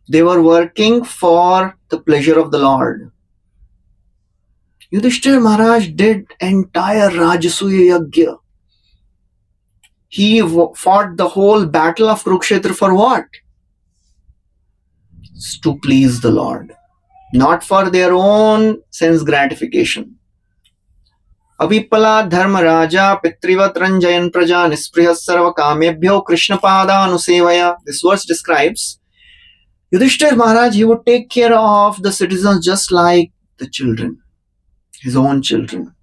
They were working for the pleasure of the Lord. Yudhishthira Maharaj did entire Rajasuya Yagya. He fought the whole battle of Kurukshetra for what? It's to please the Lord, not for their own sense gratification. Avipala dharma raja pitrivat ranjayan praja nispriha sarva kamebhyo Krishna pada anusevaya. This verse describes Yudhishthira Maharaj, he would take care of the citizens just like the children, his own children.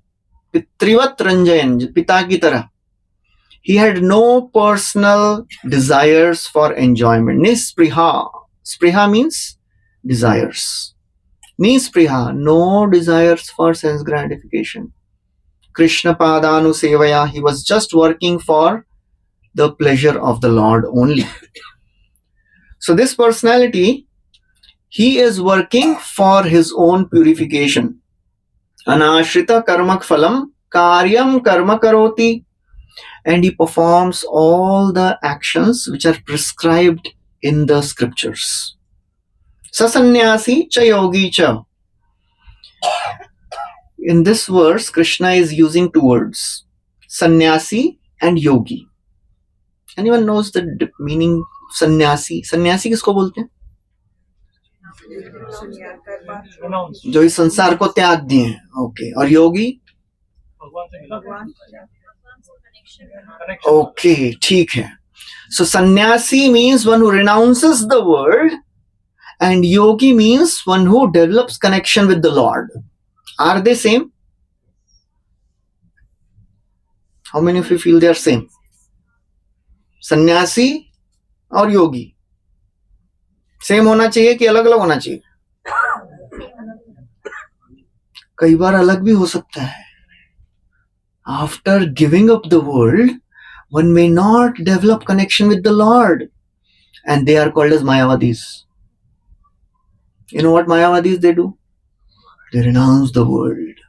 Pitrivat ranjayan, pita ki tarah. He had no personal desires for enjoyment. Nispriha. Spriha means desires. Nispriha, no desires for sense gratification. Krishna Padanu Sevaya, he was just working for the pleasure of the Lord only. So this personality, he is working for his own purification. Anashrita karmak phalam karyam karma karoti. And he performs all the actions which are prescribed in the scriptures. Sasanyasi cha yogi cha. In this verse, Krishna is using two words, sannyasi and yogi. Anyone knows the meaning sannyasi? Sannyasi किसको बोलते हैं? जो इस संसार को त्याग दिए हैं. ओके. और योगी? Okay, ठीक है. So sannyasi means one who renounces the world, and yogi means one who develops connection with the Lord. Are they same? How many of you feel they are same? Sannyasi और योगी same होना चाहिए कि अलग अलग होना चाहिए? कई बार अलग भी हो सकता है. After giving up the world, one may not develop connection with the Lord, and they are called as Mayavadis. You know what Mayavadis they do? They renounce the world.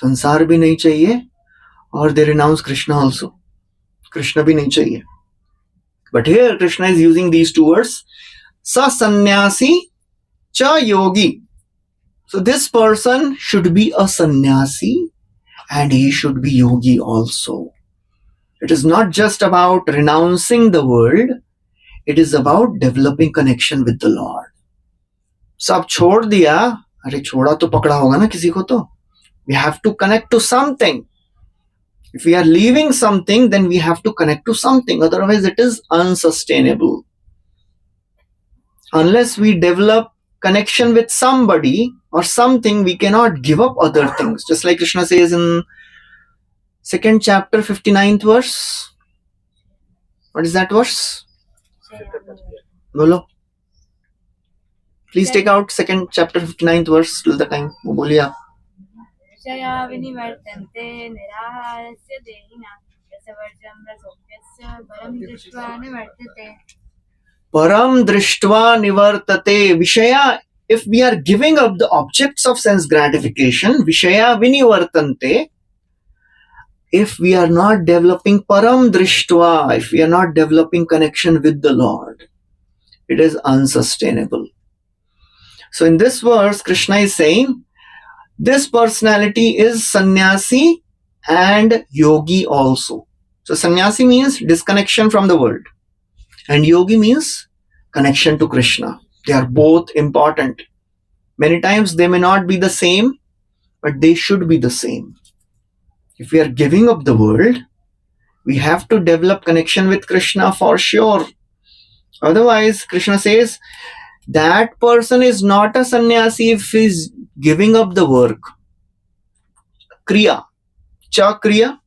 संसार भी नहीं चाहिए, और they renounce Krishna also. Krishna भी नहीं चाहिए. But here Krishna is using these two words, sa sannyasi cha yogi. So this person should be a sannyasi and he should be yogi also. It is not just about renouncing the world, it is about developing connection with the Lord. सब छोड़ दिया, अरे छोड़ा तो पकड़ा होगा ना किसी को तो. We have to connect to something. If we are leaving something, then we have to connect to something. Otherwise, it is unsustainable. Unless we develop connection with somebody or something, we cannot give up other things. Just like Krishna says in 2nd chapter, 59th verse. What is that verse? Bolo. Please take out 2nd chapter, 59th verse till the time. बोलिए आप. विषया विनिवर्तन्ते निराहारस्य देहिना रसवर्जं रसोऽप्यस्य परं दृष्ट्वा निवर्तते. Param drishtva nivartate. Vishaya, if we are giving up the objects of sense gratification, Vishaya vinivartante. If we are not developing param drishtva, if we are not developing connection with the Lord, it is unsustainable. So in this verse, Krishna is saying, this personality is sannyasi and yogi also. So sannyasi means disconnection from the world, and yogi means connection to Krishna. They are both important. Many times they may not be the same, but they should be the same. If we are giving up the world, we have to develop connection with Krishna for sure. Otherwise, Krishna says, that person is not a sannyasi if he is giving up the work. Kriya. Cha kriya.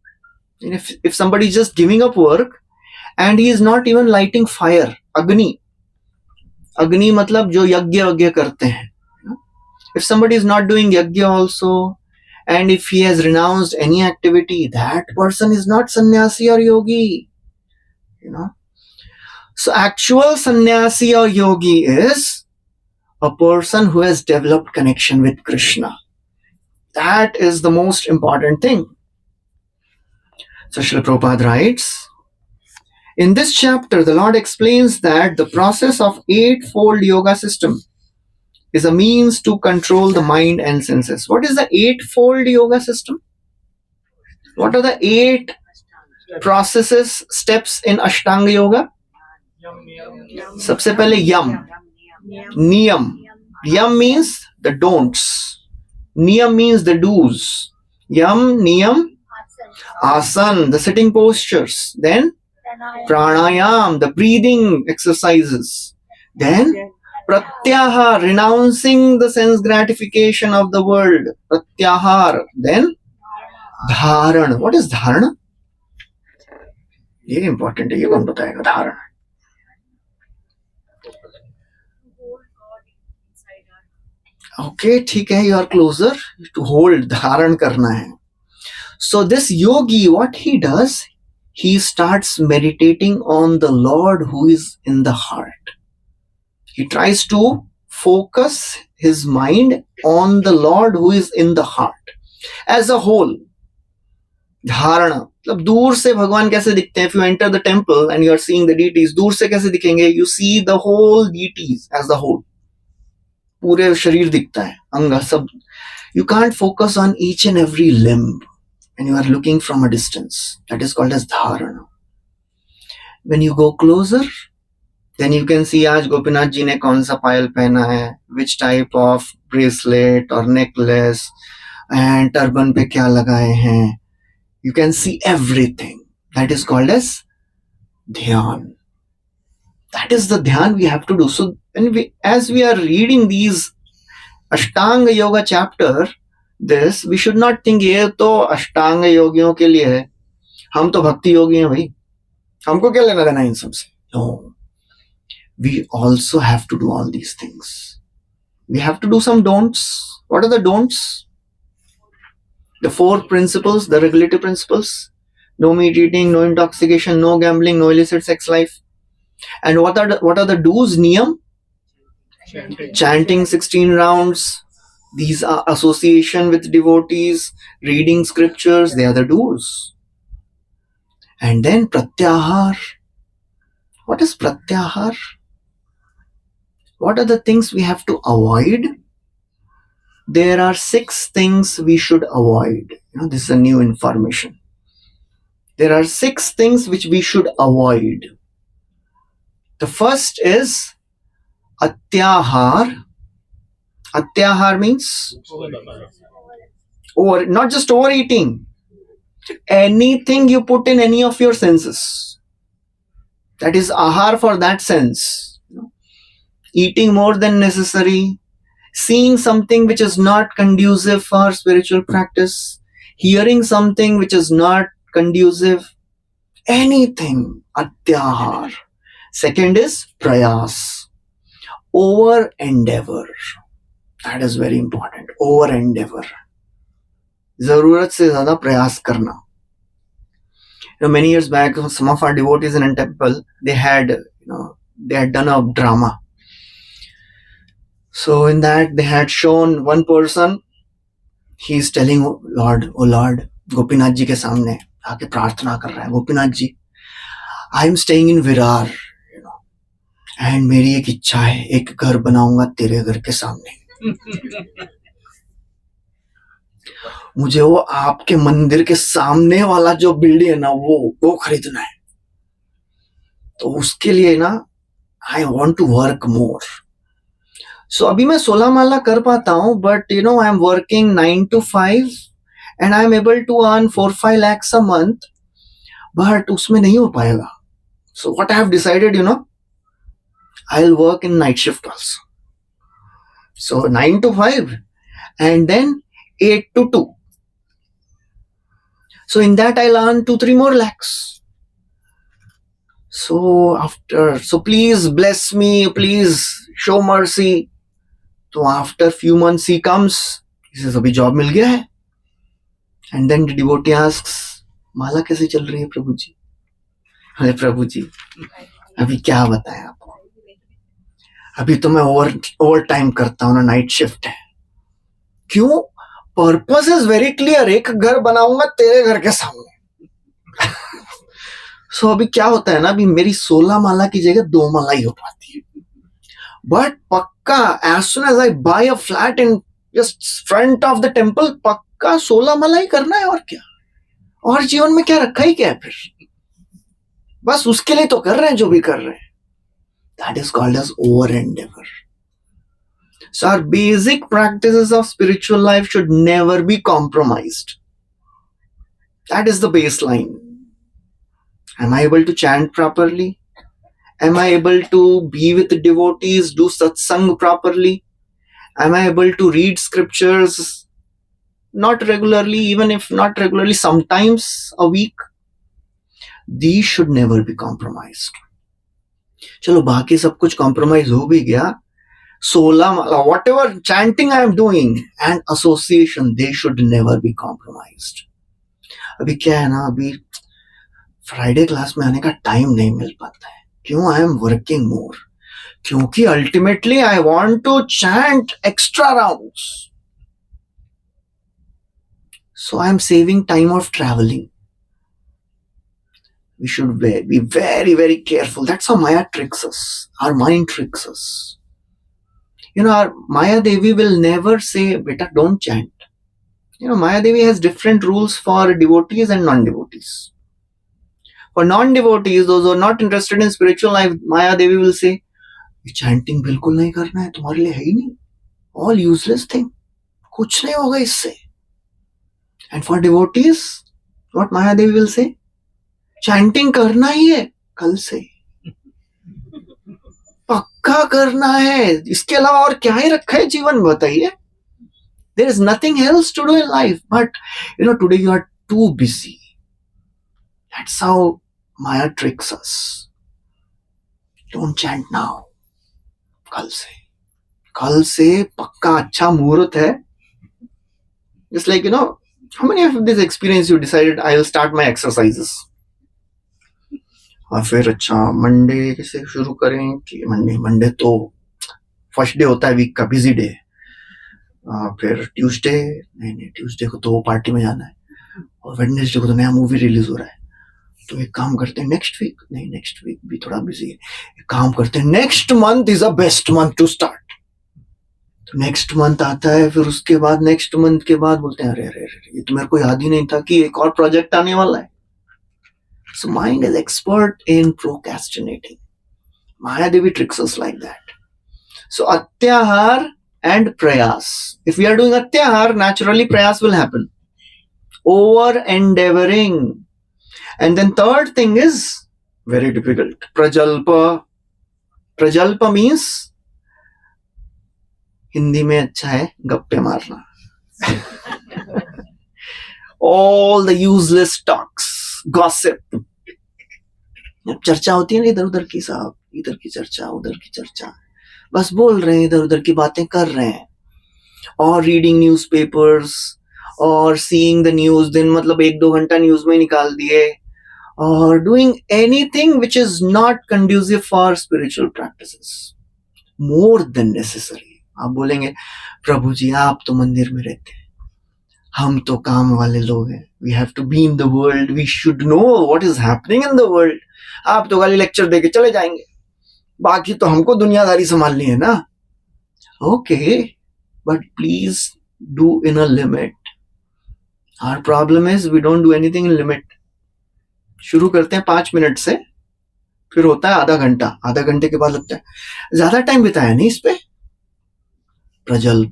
If somebody is just giving up work and he is not even lighting fire, Agni. Agni matlab jo yagya karte hain. If somebody is not doing yagya also, and if he has renounced any activity, that person is not sannyasi or yogi. So actual sannyasi or yogi is a person who has developed connection with Krishna. That is the most important thing. So Srila Prabhupada writes, In this chapter, the Lord explains that the process of eightfold yoga system is a means to control the mind and senses. What is the eightfold yoga system? What are the 8 processes, steps in Ashtanga Yoga? सबसे पहले यम, नियम. Yam means the don'ts. Niyam means the do's. Yam, niyam, asan, the sitting postures. Then pranayam, the breathing exercises. Then pratyahar, renouncing the sense gratification of the world. Pratyahar. Then dharan. What is dharana? ये important है, ये कौन बताएगा धारण? Okay, ठीक है, you are closer to hold, धारण करना है. So this yogi, what he does, he starts meditating on the Lord who is in the heart. He tries to focus his mind on the Lord who is in the heart as a whole. धारणा मतलब दूर से भगवान कैसे दिखते हैं? If you enter the temple and you are seeing the deities, दूर से कैसे दिखेंगे? You see the whole deities as the whole. पूरे शरीर दिखता है, अंग सब. You can't focus on each and every limb when you are looking from a distance. That is called as dharana. When you go closer, then you can see आज गोपीनाथ जी ने कौन सा पायल पहना है, which type of bracelet or necklace, and turban पे क्या लगाए हैं. You can see everything. That is called as dhyan. That is the dhyan we have to do. So as we are reading these Ashtanga Yoga chapter, we should not think ये तो अष्टांग योगियों के लिए है, हम तो भक्ति योगी हैं भाई, हमको क्या लेना देना इन सब से. No, we also have to do all these things. We have to do some don'ts. What are the don'ts? The 4 principles, the regulative principles: no meat eating, no intoxication, no gambling, no illicit sex life. And what are the do's? Niyam, chanting 16 rounds. These are association with devotees, reading scriptures. They are the do's. And then pratyahar. What is pratyahar? What are the things we have to avoid? There are 6 things we should avoid. This is a new information. There are 6 things which we should avoid. The first is atyahar. Atyahar means not just overeating. Anything you put in any of your senses. That is ahar for that sense. Eating more than necessary. Seeing something which is not conducive for spiritual practice, hearing something which is not conducive, anything, atyahar. Second is prayas, over endeavor. That is very important, over endeavor. Zarurat se zyada prayas karna. Many years back, some of our devotees in a temple, they had done a drama. So in that they had shown one person, he is telling Lord, oh Lord, Gopinath ji के सामने आके प्रार्थना कर रहा है, Gopinath ji, I am staying in Virar, and मेरी एक इच्छा है, एक घर बनाऊंगा तेरे घर के सामने. मुझे वो आपके मंदिर के सामने वाला जो बिल्डिंग है ना, वो खरीदना है. तो उसके लिए ना, I want to work more. So अभी मैं 16 माला कर पाता हूँ, but I am working 9 to 5 and I am able to earn 4-5 lakhs a month, but उसमें नहीं हो पाएगा. So what I have decided, I'll work in night shift also. So 9 to 5 and then 8 to 2. So in that I'll earn 2-3 more lakhs. So please bless me, please show mercy. So after few months he comes, he says, अभी job मिल गया है. And then the devotee asks, माला कैसे चल रही है प्रभु जी? अरे प्रभु जी, अभी क्या बताएं आपको? अभी तो मैं ओवर टाइम करता हूँ ना, नाइट शिफ्ट है. क्यों? पर्पस इज वेरी क्लियर, एक घर बनाऊंगा तेरे घर के सामने. सो अभी क्या होता है ना, अभी मेरी 16 माला की जगह 2 माला ही हो पाती है, बट पक्का as soon as I buy a flat in just front of the temple, पक्का 16 माला ही करना है। और क्या, और जीवन में क्या रखा ही क्या है फिर, बस उसके लिए तो कर रहे हैं जो भी कर रहे हैं। That is called as over endeavour. So our basic practices of spiritual life should never be compromised. That is the baseline. Am I able to chant properly? Am I able to be with devotees, do satsang properly? Am I able to read scriptures not regularly, even if not regularly, sometimes a week? These should never be compromised. चलो बाकी सब कुछ compromise हो भी गया, 16 whatever chanting I am doing and association, they should never be compromised. अभी क्या है ना, अभी फ्राइडे क्लास में आने का टाइम नहीं मिल पाता है. क्यों? आई एम वर्किंग मोर, क्योंकि ultimately I want to chant extra rounds, so I am saving time of travelling. We should be very, very careful. That's how Maya tricks us. Our mind tricks us. You know, our Maya Devi will never say, beta, don't chant. You know, Maya Devi has different rules for devotees and non-devotees. For non-devotees, those who are not interested in spiritual life, Maya Devi will say, chanting बिल्कुल नहीं करना है, तुम्हारे लिए है ही नहीं, all useless thing, कुछ नहीं होगा इससे. And for devotees, what Maya Devi will say, chanting करना ही है कल से, पक्का करना है, इसके अलावा और क्या ही रखा है जीवन में, बताइए. There is nothing else to do in life, but you know, today you are too busy. That's how Maya tricks us. Don't chant now. कल से पक्का अच्छा मुहूर्त है. Just like, you know, how many of this experience you decided I will start my exercises? और फिर अच्छा Monday से शुरू करें कि मंडे तो फर्स्ट डे होता है वीक का, बिजी डे. फिर ट्यूसडे, नहीं ट्यूसडे को तो पार्टी में जाना है, और वेडनेसडे को तो नया मूवी रिलीज हो रहा है, तो एक काम करते हैं नेक्स्ट वीक भी थोड़ा बिजी है, एक काम करते हैं next month is a best month to start. तो नेक्स्ट मंथ आता है, फिर उसके बाद नेक्स्ट मंथ के बाद बोलते हैं अरे ये तो मेरे को याद ही नहीं था कि एक और प्रोजेक्ट आने वाला है. So mind is expert in procrastinating. Maya Devi tricks us like that. So atyahar and prayas. If we are doing atyahar, naturally prayas will happen. Over endeavoring. And then third thing is very difficult. Prajalpa. Prajalpa means Hindi में अच्छा है गप्पे मारना. All the useless talks, gossip. चर्चा होती है ना इधर उधर की, साहब इधर की चर्चा उधर की चर्चा, बस बोल रहे हैं, इधर उधर की बातें कर रहे हैं. और रीडिंग न्यूज़पेपर्स और सीइंग द न्यूज़, दिन मतलब 1-2 घंटा न्यूज में निकाल दिए, और doing anything which is not conducive for spiritual practices more than necessary. आप बोलेंगे प्रभु जी आप तो मंदिर में रहते हैं, हम तो काम वाले लोग हैं, we have to be in the world, we should know what is happening in the world. आप तो खाली लेक्चर देके चले जाएंगे, बाकी तो हमको दुनियादारी संभालनी है ना. Okay, but please do in a limit. Our problem is we don't do anything in limit. शुरू करते हैं 5 मिनट से, फिर होता है आधा घंटे के बाद लगता है ज्यादा टाइम बिताया नहीं इस पे. प्रजल्प,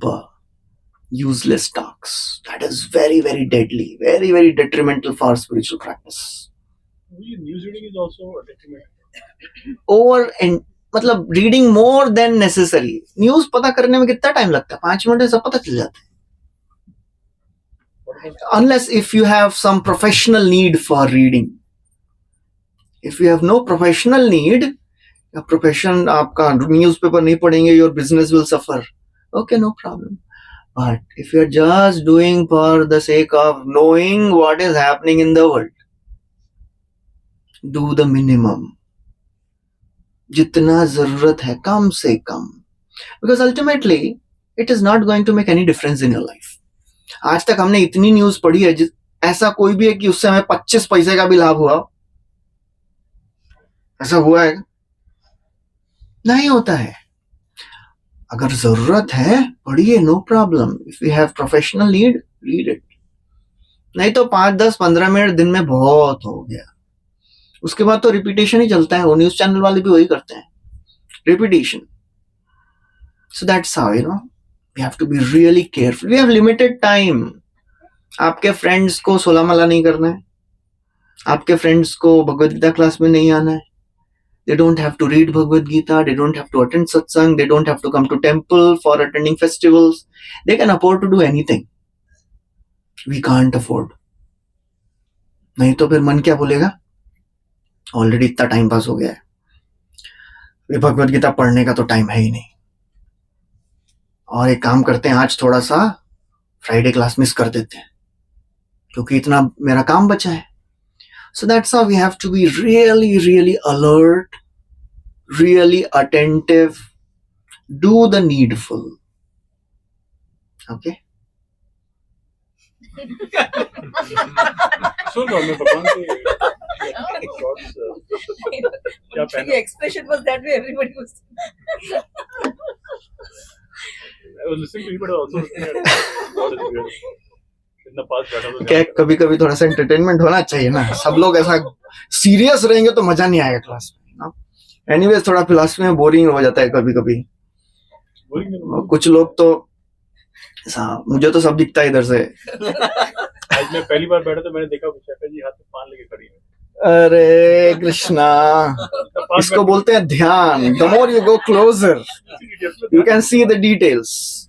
useless talks, that is very, very deadly, very, very detrimental for spiritual practice. News reading is also a detriment. Over and मतलब reading more than necessary. News पता करने में कितना टाइम लगता है? 5 मिनट में सब पता चल जाता है. Unless if you have some professional need for reading. If you have no professional need, या profession आपका न्यूज़पेपर नहीं पढ़ेंगे, your business will suffer. Okay, no problem. But if you're just doing for the sake of knowing what is happening in the world, do the minimum. जितना जरूरत है कम से कम. Because ultimately, it is not going to make any difference in your life. आज तक हमने इतनी news पढ़ी है, ऐसा कोई भी है कि उससे हमें 25 पैसे का भी लाभ हुआ? ऐसा हुआ है? नहीं होता है. अगर जरूरत है पढ़िए, no problem. If you have professional need, read it. नहीं तो 5, 10, 15 मिनट दिन में बहुत हो गया. उसके बाद तो रिपीटेशन ही चलता है. वो न्यूज चैनल वाले भी वही करते हैं, repetition. So that's how, we have to be really careful. We have limited time. आपके फ्रेंड्स को सोला मला नहीं करना है, आपके फ्रेंड्स को भगवत गीता क्लास में नहीं आना है. They don't have to read Bhagavad Gita. They don't have to attend satsang. They don't have to come to temple for attending festivals. They can afford to do anything. We can't afford. नहीं तो फिर मन क्या बोलेगा, already इतना time pass हो गया है, ये भगवत गीता पढ़ने का तो टाइम है ही नहीं. और एक काम करते हैं, आज थोड़ा सा फ्राइडे क्लास मिस कर देते हैं क्योंकि इतना मेरा काम बचा है. So that's how we have to be really, really alert, really attentive, do the needful. Okay? So मैं भगवान से thoughts, क्या The पहना? expression was that way. Everybody was. I was listening to you, but also looking at what is weird. इतना पास बैठा तो क्या कभी कभी थोड़ा सा एंटरटेनमेंट होना चाहिए ना. सब लोग ऐसा सीरियस रहेंगे तो मजा नहीं आएगा क्लास में. एनीवेज थोड़ा फिलोसफी में बोरिंग हो जाता है कभी कभी. बोरिंग नहीं. कुछ लोग तो ऐसा, मुझे तो सब दिखता है इधर से. आज मैं पहली बार बैठा तो मैंने देखा विशाखा जी हाथ में पान लेके खड़ी है. अरे कृष्णा, इसको बोलते हैं ध्यान. The more you go closer, you can see the details.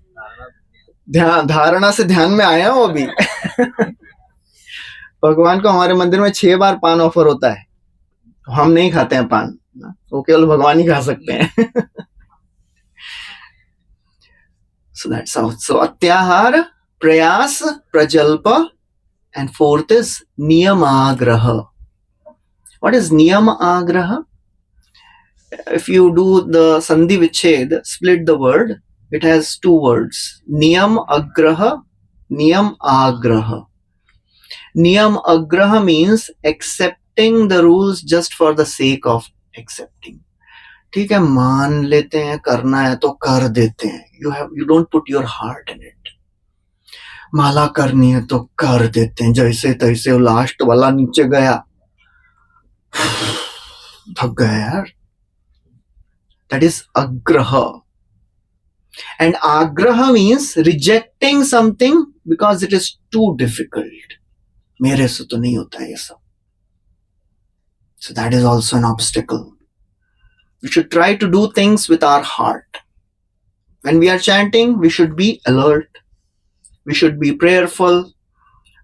ध्यान, धारणा से ध्यान में आया हूं अभी. भगवान को हमारे मंदिर में 6 बार पान ऑफर होता है. हम नहीं खाते हैं पान, वो केवल भगवान ही खा सकते हैं. So that's how. So अत्याहार, प्रयास, प्रजल्प, and fourth is niyamagraha. What is niyamagraha? If you do the sandhi vichhed, split the word, it has 2 words. Niyam agraha, niyam agraha. Niyam agraha means accepting the rules just for the sake of accepting. ठीक है, मान लेते हैं, करना है तो कर देते हैं. You don't put your heart in it. माला करनी है तो कर देते हैं जैसे तैसे. वो लास्ट वाला नीचे गया, थक गया यार. That is agraha. And agraha means rejecting something because it is too difficult. मेरे से तो नहीं होता है ये सब. So that is also an obstacle. We should try to do things with our heart. When we are chanting, we should be alert. We should be prayerful.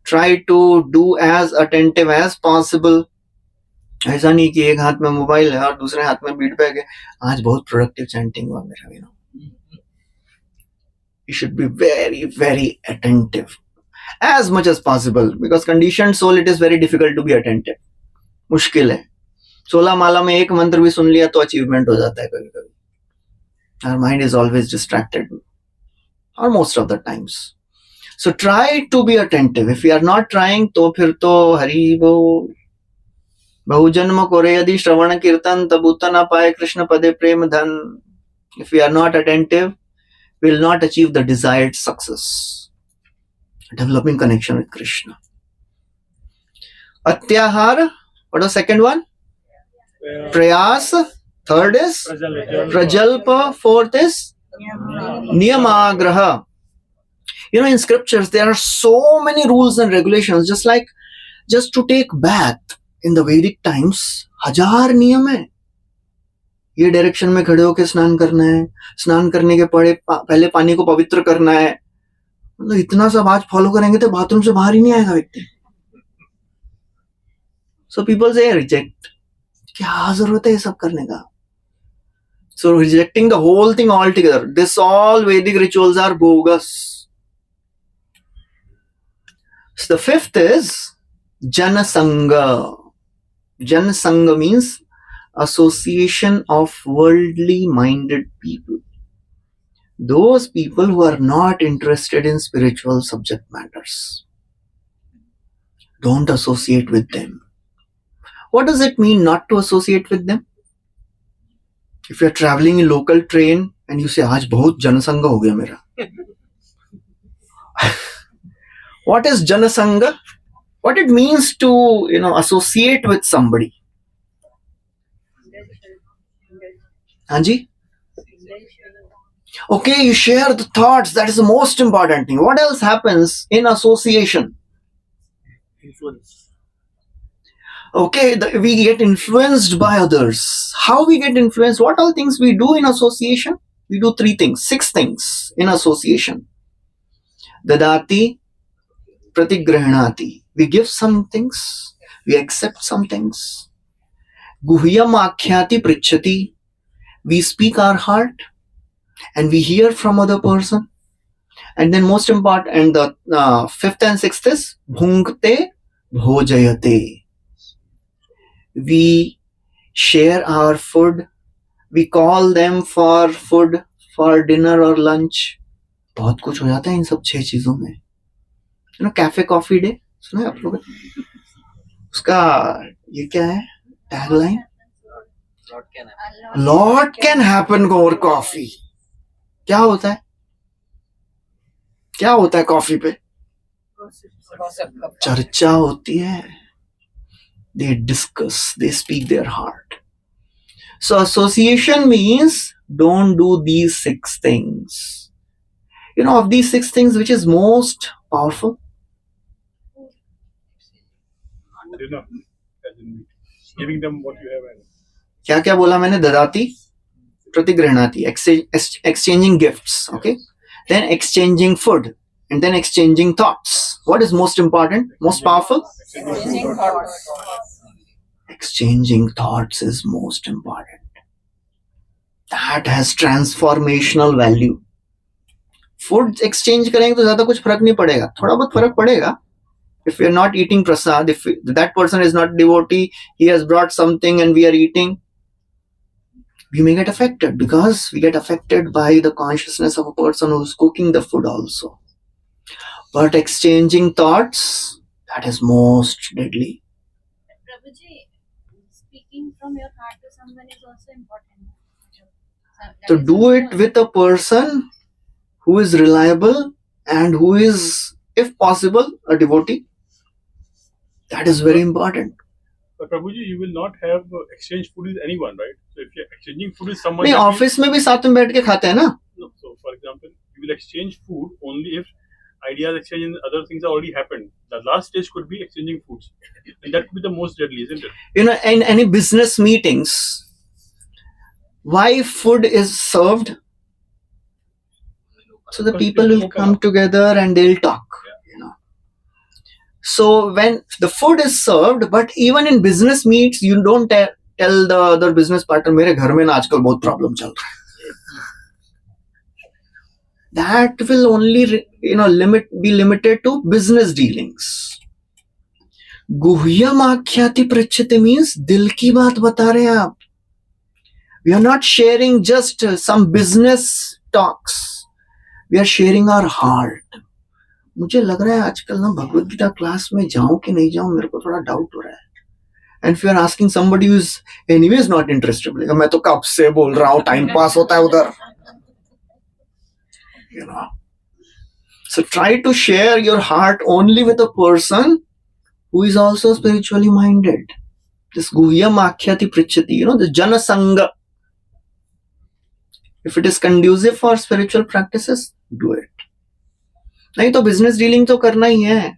Try to do as attentive as possible. ऐसा नहीं कि एक हाथ में mobile है और दूसरे हाथ में फीडबैक है. आज बहुत प्रोडक्टिव चैंटिंग हुआ मेरा. You should be very, very attentive as much as possible, because conditioned soul, it is very difficult to be attentive. मुश्किल है. 16 माला में एक मंत्र भी सुन लिया तो अचीवमेंट हो जाता है कभी कभी. Our mind is always distracted, or most of the times. So try to be attentive. If we are not trying, तो फिर तो हरि बोल. बहुजन्म कोरे यदि श्रवण कीर्तन तब उतना ना पाए कृष्ण पदे प्रेम धन. If we are not attentive, we will not achieve the desired success, developing connection with Krishna. Atyahar, what was the second one? Prayas. Third is Prajalpa. Fourth is Niyamagraha. In scriptures there are so many rules and regulations. Just to take bath in the Vedic times, 1000 नियम है. ये direction में खड़े होकर स्नान करना है, स्नान करने के पहले पानी को पवित्र करना है. मतलब इतना सब आज फॉलो करेंगे तो बाथरूम से बाहर ही नहीं आएगा व्यक्ति. So people say reject. क्या जरूरत है ये सब करने का? So rejecting the whole thing altogether. This all Vedic rituals are bogus. So the fifth is Janasanga. Janasanga means association of worldly minded people. Those people who are not interested in spiritual subject matters. Don't associate with them. What does it mean not to associate with them? If you're traveling in local train and you say, आज बहुत जनसंग हो गया मेरा. What is janasanga? What it means to, associate with somebody. Anji? Okay, you share the thoughts. That is the most important thing. What else happens in association? Influence. Okay, we get influenced by others. How we get influenced? What all things we do in association? We do 6 things in association. Dadati, pratigrihnati. We give some things. We accept some things. Guhyam akhyati prichhati. We speak our heart and we hear from other person. And then most important, and the 5th and 6th is bhungte bhojayate. We share our food. We call them for food, for dinner or lunch. बहुत कुछ हो जाता है इन सब 6 चीजों में. Cafe coffee day सुना है आप लोगों ने? उसका ये क्या है tagline? Lot can happen over coffee. क्या होता है? क्या होता है कॉफी पे? चर्चा होती है. They discuss, they speak their heart. So association means don't do these 6 things. Of these 6 things, which is most powerful? Dinner. As in giving them what you have. And क्या क्या बोला मैंने? ददाती, प्रतिगृहणाति, exchanging gifts, okay? Then exchanging food, and then exchanging thoughts. What is most important? Most powerful? Exchanging thoughts is most important. That has transformational value. Food exchange करेंगे तो ज्यादा कुछ फर्क नहीं पड़ेगा. थोड़ा बहुत फर्क पड़ेगा. If we are not eating prasad, if that person is not devotee, he has brought something and we are eating, we may get affected because we get affected by the consciousness of a person who is cooking the food also. But exchanging thoughts, that is most deadly. Prabhuji, speaking from your heart to someone is also important. So do it with a person who is reliable and who is, if possible, a devotee. That is very important. But Prabhuji, you will not have exchange food with anyone, right? So if you're exchanging food with someone, नहीं, office में भी साथ में बैठ के खाते हैं ना. No. So for example, you will exchange food only if ideas exchange and other things have already happened. The last stage could be exchanging foods, and that could be the most deadly, isn't it? In any business meetings, why food is served? So the people will come together and they'll talk. So when the food is served, but even in business meets, you don't tell the other business partner, मेरे घर में ना आजकल बहुत problem चल रहा है. That will only be limited to business dealings. गुह्यम आख्याति पृच्छते means दिल की बात बता रहे हैं आप. We are not sharing just some business talks. We are sharing our heart. मुझे लग रहा है आजकल ना भगवत गीता क्लास में जाऊं कि नहीं जाऊं, मेरे को थोड़ा डाउट हो रहा है. And if you are asking somebody who is anyways not interested, मैं तो कब से बोल रहा हूं, टाइम पास होता है उधर. So try to share your heart only with a person who is also spiritually minded. This guhyam akhyati prichati, the jana sangha. If it is conducive for spiritual practices, do it. नहीं तो business dealing तो करना ही है.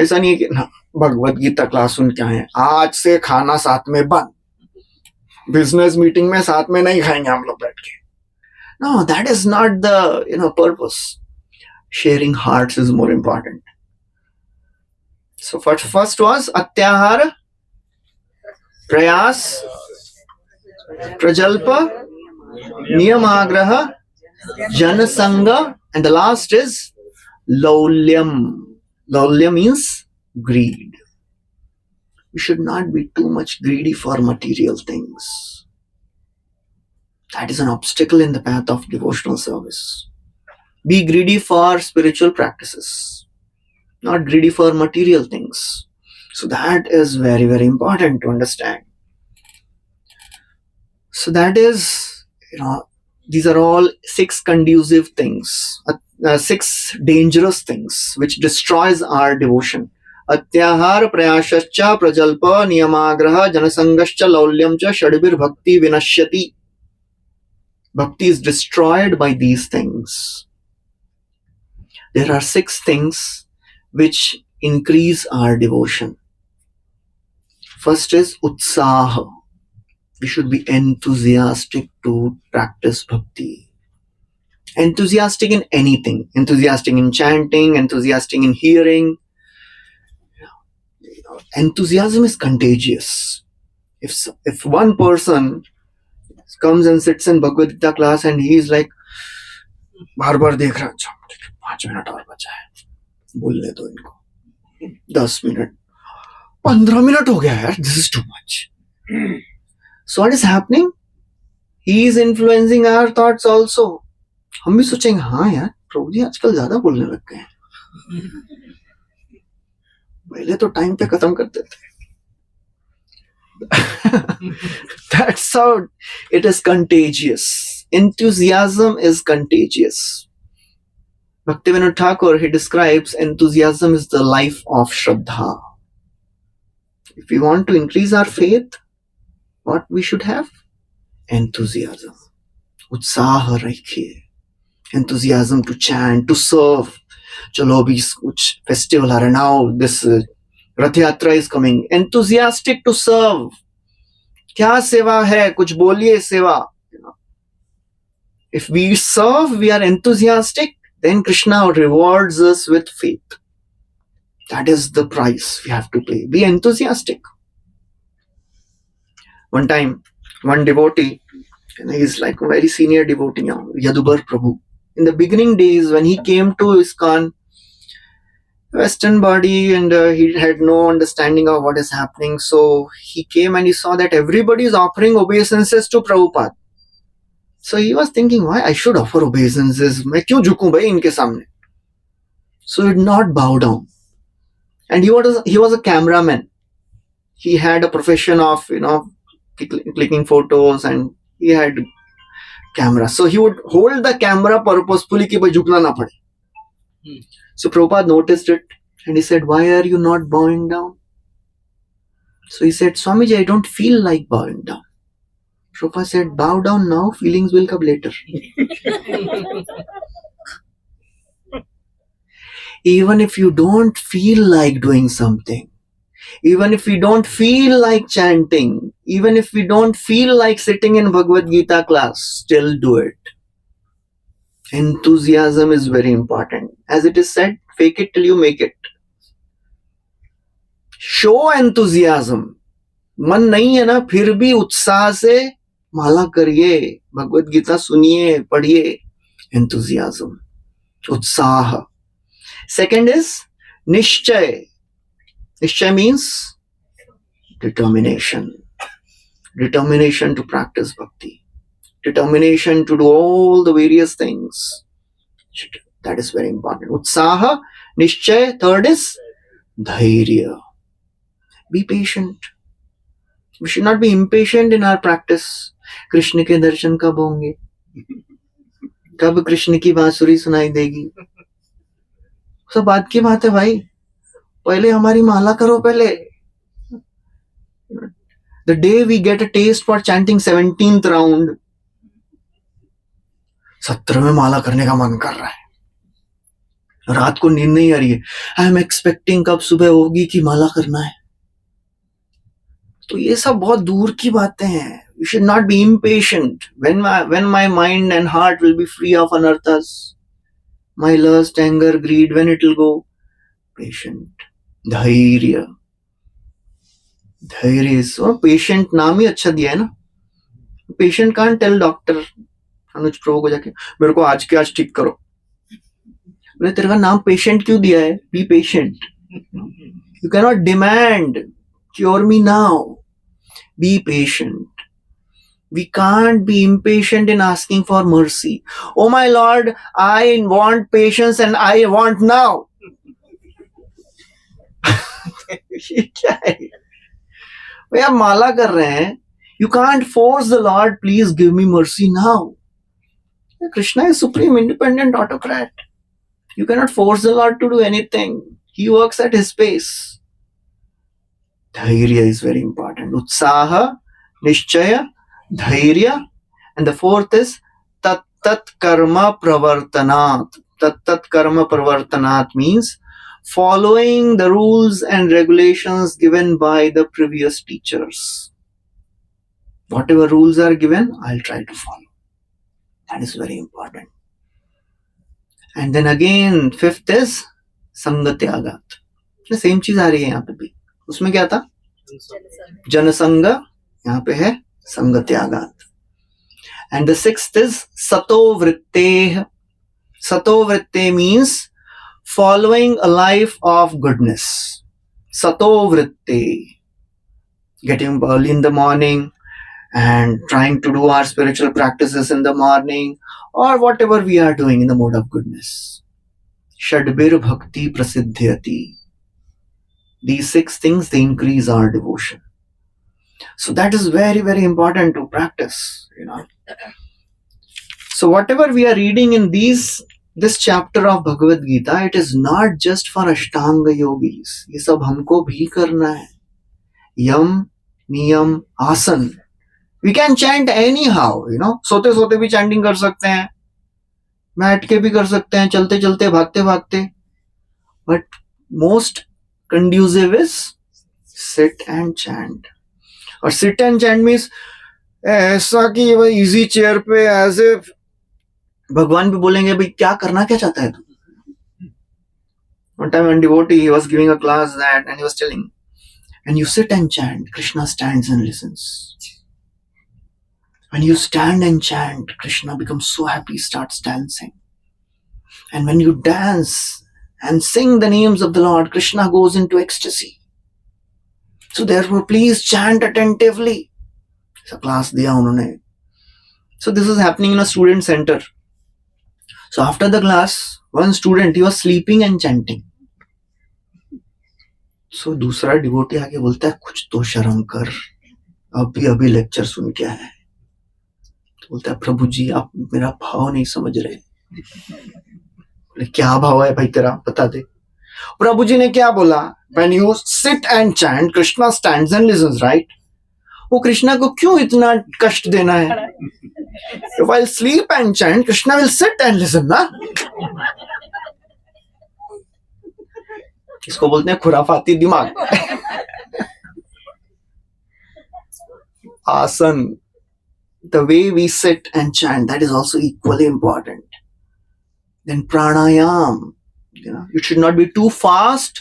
ऐसा नहीं है कि ना भगवत गीता क्लास सुन के आए, आज से खाना साथ में बंद, बिजनेस मीटिंग में साथ में नहीं खाएंगे हम लोग बैठ के. No, that is not the purpose. Sharing hearts is more important. So first was atyahara, prayas, prajalpa, niyamagraha, janasanga, and the last is laulyam. Laulyam means greed. We should not be too much greedy for material things. That is an obstacle in the path of devotional service. Be greedy for spiritual practices, not greedy for material things. So that is very, very important to understand. So that is, these are all 6 conducive things, 6 dangerous things which destroys our devotion. अत्याहार प्रयाश्च प्रजल्प नियमाग्रह जनसंगश्च लौल्यम च षड्भिर भक्ति विनश्यति. Bhakti is destroyed by these things. There are 6 things which increase our devotion. First is utsaha. We should be enthusiastic to practice bhakti. Enthusiastic in anything. Enthusiastic in chanting, enthusiastic in hearing. Enthusiasm is contagious. If one person comes and sits in Bhagavad Gita class and he is like, बार बार देख रहा, अच्छा 5 minute और बचा है, बोलने दो इनको, 10 minute, 15 minute हो गया यार, this is too much. So what is happening? He is influencing our thoughts also. हम भी सोचेंगे, हाँ यार प्रभु जी आजकल ज्यादा बोलने लग गए हैं, पहले तो टाइम पे खत्म करते थे. That's how it is contagious. Enthusiasm is contagious. Bhaktivinoda Thakur, he describes enthusiasm is the life of Shraddha. If we want to increase our faith, what we should have? Enthusiasm. Utsaha rakhiye. Enthusiasm to chant, to serve. Chalo abhi kuch festival aa raha hai, now this Rath Yatra is coming. Enthusiastic to serve. क्या सेवा है, कुछ बोलिए सेवा. If we serve, we are enthusiastic, then Krishna rewards us with faith. That is the price we have to pay. Be enthusiastic. One time, one devotee, and he is like a very senior devotee now, Yadubar Prabhu. In the beginning days when he came to ISKCON, Western body, and he had no understanding of what is happening. So he came and he saw that everybody is offering obeisances to Prabhupada. So he was thinking, why I should offer obeisances? मैं क्यों झुकूं भाई इनके सामने? So he did not bow down. And he was a cameraman. He had a profession of clicking photos, and he had camera. So he would hold the camera purposefully कि भाई झुकना ना पड़े. So Prabhupada noticed it and he said, why are you not bowing down? So he said, Swamiji, I don't feel like bowing down. Prabhupada said, bow down now, feelings will come later. Even if you don't feel like doing something, even if we don't feel like chanting, even if we don't feel like sitting in Bhagavad Gita class, still do it. Enthusiasm is very important. As it is said, fake it till you make it. Show enthusiasm. मन नहीं है ना, फिर भी उत्साह से माला करिए, भगवत गीता सुनिए, पढ़िए. Enthusiasm, उत्साह. Second is निश्चय. निश्चय means determination. Determination to practice bhakti. Determination to do all the various things. That is very important. Utsaha, Nishchay. Third is Dhairya. Be patient. We should not be impatient in our practice. Krishna के दर्शन कब होंगे? कब कृष्ण की बांसुरी सुनाई देगी? सब बात की बात है भाई. पहले हमारी माला करो पहले. The day we get a taste for chanting 17th round, 17वें माला करने का मन कर रहा है, रात को नींद नहीं आ रही है, आई एम एक्सपेक्टिंग कब सुबह होगी कि माला करना है. तो ये सब बहुत दूर की बातें हैं. You should not be impatient. When my mind and heart will be free of anarthas, my lust, anger, greed, when it will go? Patient. Dhairya. Dhairya is so patient. नाम ही अच्छा दिया है ना. Patient can't tell doctor अनुज प्रभु को जाके मेरे को आज के आज ठीक करो. बोले तेरे का नाम पेशेंट क्यों दिया है? Be patient. You cannot demand cure me now. Be patient. We can't be impatient in asking for mercy. Oh my Lord, I want patience and I want now. ये क्या है? भैया माला कर रहे हैं. You can't force the Lord, please give me mercy now. Krishna is supreme independent autocrat. You cannot force the Lord to do anything. He works at his pace. Dhairya is very important. Utsaha, Nishchaya, Dhairya. And the fourth is Tat Karma Pravartanat. Tat Karma Pravartanat means following the rules and regulations given by the previous teachers. Whatever rules are given, I'll try to follow. That is very important. And then again, fifth is Sangatyagat. The same चीज आ रही है यहाँ पे भी. उसमें क्या था? जनसंग. यहाँ पे है संगत्यागात. And the sixth is Sato Vritte. Sato Vritte means following a life of goodness. Sato Vritte. Getting early in the morning and trying to do our spiritual practices in the morning or whatever we are doing in the mode of goodness. Shadbir Bhakti Prasiddhyati. These 6 things, they increase our devotion. So that is very, very important to practice, So whatever we are reading in this chapter of Bhagavad Gita, it is not just for Ashtanga yogis. ये सब हमको भी करना है. Yam, Niyam, Asan. We can chant anyhow, सोते सोते भी chanting कर सकते हैं, बैठ के भी कर सकते हैं, चलते चलते, भागते भागते. But most conducive is sit and chant. और sit and chant means ऐसा कि भाई easy chair पे as if भगवान भी बोलेंगे भाई क्या करना क्या चाहता है तू. One time one devotee, he was giving a class that and he was telling, when you sit and chant, Krishna stands and listens. When you stand and chant, Krishna becomes so happy, starts dancing. And when you dance and sing the names of the Lord, Krishna goes into ecstasy. So therefore, please chant attentively. So class diya unhone. So this is happening in a student center. So after the class, one student, he was sleeping and chanting. So दूसरा devotee आके बोलता है कुछ तो शर्म कर, अभी lecture सुन के आया है. बोलता है प्रभु जी आप मेरा भाव नहीं समझ रहे. बोले क्या भाव है भाई तेरा, बता दे. प्रभु जी ने क्या बोला? When you sit and chant, Krishna stands and listens, right? वो कृष्णा को क्यों इतना कष्ट देना है? While sleep and chant, Krishna will sit and listen, ना? इसको बोलते हैं खुराफाती दिमाग. Asan, the way we sit and chant, that is also equally important. Then pranayam, it should not be too fast.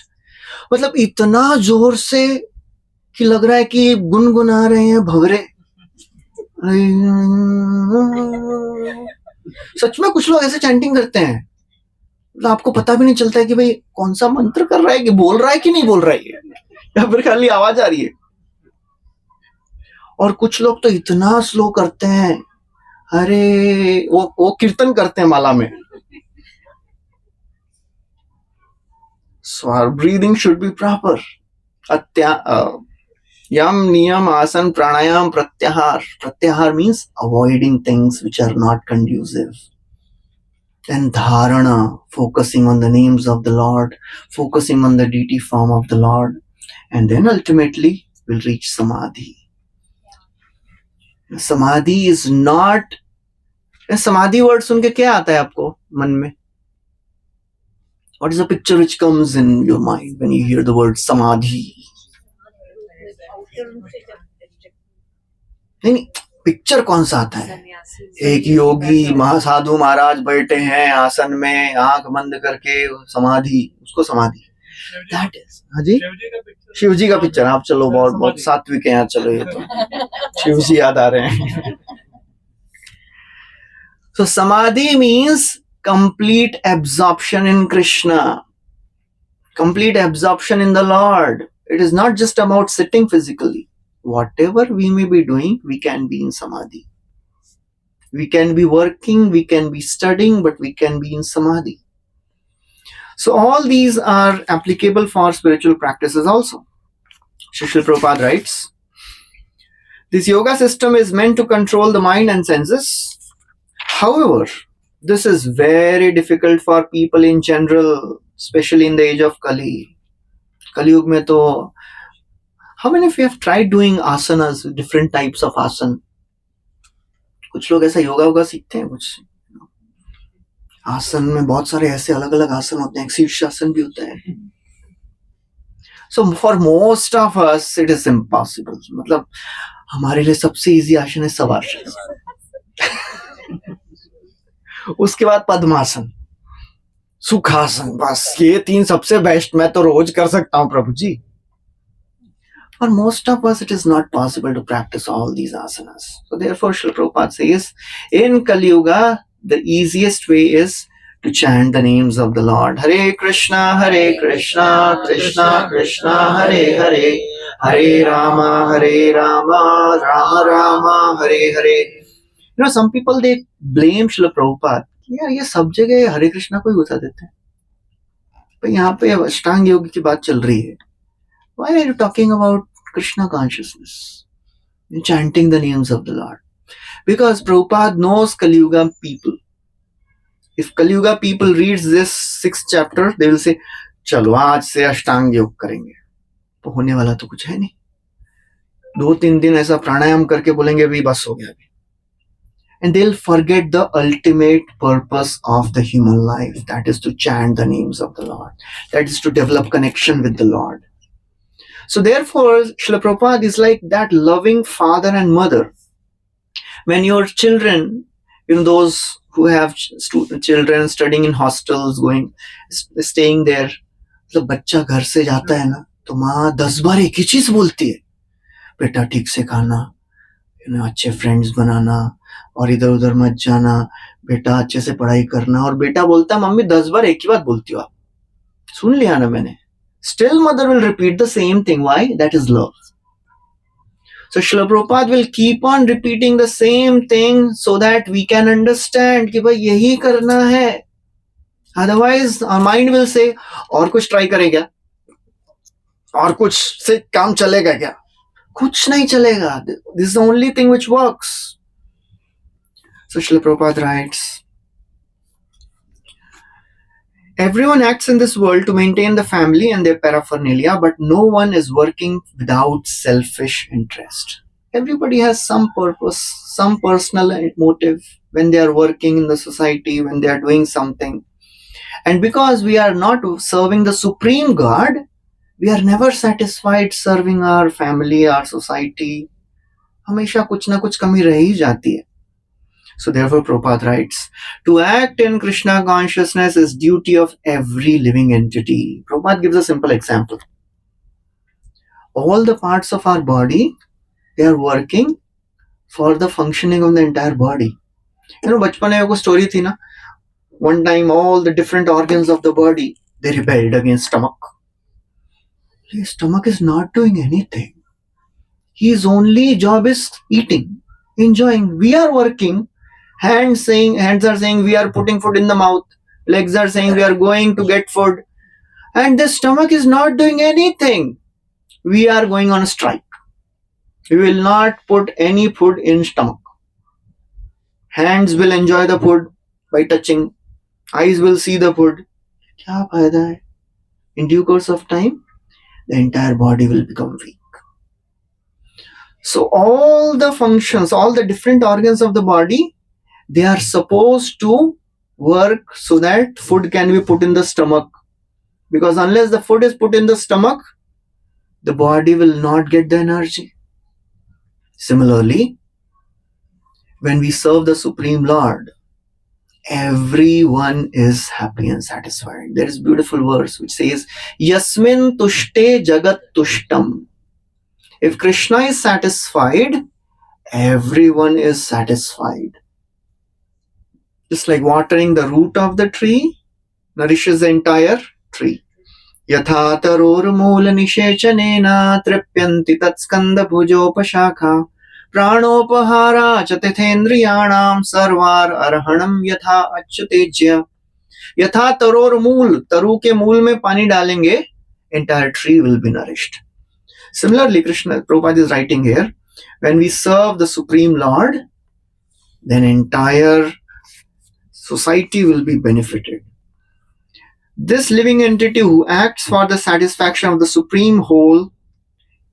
मतलब इतना जोर से कि लग रहा है कि गुनगुना रहे हैं भवरे. सच में कुछ लोग ऐसे चैंटिंग करते हैं, आपको पता भी नहीं चलता है कि भाई कौन सा मंत्र कर रहा है, कि बोल रहा है कि नहीं बोल रहा है, या फिर खाली आवाज आ रही है. और कुछ लोग तो इतना स्लो करते हैं, अरे वो कीर्तन करते हैं माला में. So our breathing should be proper. Yam, niyam, asan, pranayam, pratyahar. Pratyahar means avoiding things which are not conducive. Then dharana, focusing on the names of the Lord, focusing on the deity form of the Lord. And then ultimately we'll reach samadhi. Samadhi is not... samadhi word सुन के क्या आता है आपको मन में? What is the picture which comes in your mind when you hear the word samadhi? नहीं, picture कौन सा आता है? एक योगी महासाधु महाराज बैठे हैं आसन में, आंख बंद करके, समाधि, उसको समाधि. That is, हाँ जी, शिव जी का पिक्चर. आप चलो बहुत बहुत सात्विक हैं, चलो ये तो शिव जी याद आ रहे हैं. So samadhi means complete absorption in Krishna, complete absorption in the Lord. It is not just about sitting physically. Whatever we may be doing, we can be in samadhi. We can be working, we can be studying, but we can be in samadhi. So all these are applicable for spiritual practices also. Srila Prabhupada writes, This yoga system is meant to control the mind and senses. However, this is very difficult for people in general, especially in the age of Kali. Kali Yuga mein to, how many of you have tried doing asanas, different types of asana? कुछ लोग ऐसा योगा वोगा सीखते हैं कुछ आसन में बहुत सारे ऐसे अलग अलग आसन होते हैं शीर्षासन भी होता है so for most of us it is impossible मतलब हमारे लिए सबसे इजी आसन है शवासन उसके बाद पद्मासन सुखासन बस ये तीन सबसे बेस्ट मैं तो रोज कर सकता हूं प्रभु जी For most of us, it is not possible to practice all these asanas. So therefore, Srila Prabhupada says, in Kali Yuga, the easiest way is to chant the names of the Lord. Hare Krishna, Krishna Krishna, Hare Hare, Hare Rama, Rama Rama, Hare Hare. You know, some people, they blame Srila Prabhupada. यार ये सब जगह हरे कृष्णा को ही बता देते हैं पर यहाँ पे अष्टांग योग की बात चल रही है Why are you talking about Krishna consciousness and chanting the names of the Lord? Because Prabhupada knows Kali Yuga people. If Kali Yuga people reads this 6th chapter, they will say, चलो आज से अष्टांग योग करेंगे तो होने वाला तो कुछ है नहीं 2-3 दिन ऐसा प्राणायाम करके बोलेंगे अभी बस हो गया अभी and they'll forget the ultimate purpose of the human life, that is to chant the names of the Lord, that is to develop connection with the Lord. So therefore, Srila Prabhupada is like that loving father and mother. When your children, you know, those who have children studying in hostels, staying there, मतलब बच्चा घर से जाता है ना तो माँ 10 बार एक ही चीज बोलती है बेटा ठीक से खाना अच्छे फ्रेंड्स बनाना और इधर उधर मत जाना बेटा अच्छे से पढ़ाई करना और बेटा बोलता है मम्मी 10 बार एक ही बात बोलती हो आप सुन लिया ना मैंने Still mother will repeat the same thing. Why? That is love. So Srila Prabhupada will keep on repeating the same thing so that we can understand कि भाई यही करना है. Otherwise our mind will say और कुछ try करें क्या? और कुछ से काम चलेगा क्या? कुछ नहीं चलेगा. This is the only thing which works. So Srila Prabhupada writes, everyone acts in this world to maintain the family and their paraphernalia, but no one is working without selfish interest. Everybody has some purpose, some personal motive when they are working in the society, when they are doing something. And because we are not serving the Supreme God, we are never satisfied serving our family, our society. हमेशा कुछ ना कुछ कमी रह ही जाती है. So therefore Prabhupada writes, to act in Krishna consciousness is duty of every living entity. Prabhupada gives a simple example. All the parts of our body, they are working for the functioning of the entire body. You know, बचपन में वो story थी ना, one time all the different organs of the body, they rebelled against stomach. The stomach is not doing anything. His only job is eating, enjoying. We are working. Hands are saying we are putting food in the mouth. Legs are saying we are going to get food. And the stomach is not doing anything. We are going on a strike. We will not put any food in stomach. Hands will enjoy the food by touching. Eyes will see the food. क्या फायदा है? In due course of time, the entire body will become weak. So all the functions, all the different organs of the body, they are supposed to work so that food can be put in the stomach. Because unless the food is put in the stomach, the body will not get the energy. Similarly, when we serve the Supreme Lord, everyone is happy and satisfied. There is a beautiful verse which says, Yasmin tushte jagat tushtam. If Krishna is satisfied, everyone is satisfied. Just like watering the root of the tree nourishes the entire tree. Yatha taror moola nishechanena tripyanti tatskanda bhujopashakha pranopahara chatithendriyanam sarvar arhanam yatha achyutejya. Yatha taror mool, taru के मूल में पानी डालेंगे, entire tree will be nourished. Similarly, Krishna Prabhupada is writing here, When we serve the Supreme Lord, then entire society will be benefited. This living entity who acts for the satisfaction of the Supreme Whole,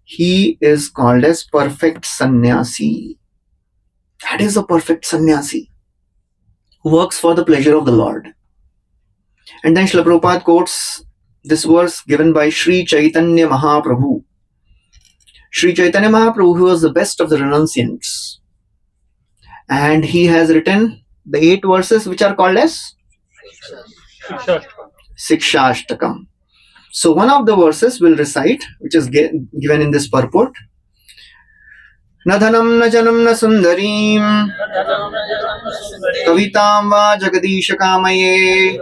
he is called as perfect sannyasi. That is a perfect sannyasi who works for the pleasure of the Lord. And then Srila Prabhupada quotes this verse given by Sri Chaitanya Mahaprabhu. Sri Chaitanya Mahaprabhu, who was the best of the renunciants. And he has written the 8 verses which are called as Sikshashtakam. So one of the verses we'll recite, which is given in this purport. Na dhanam na janam na sundarim kavitam va jagadish kamaye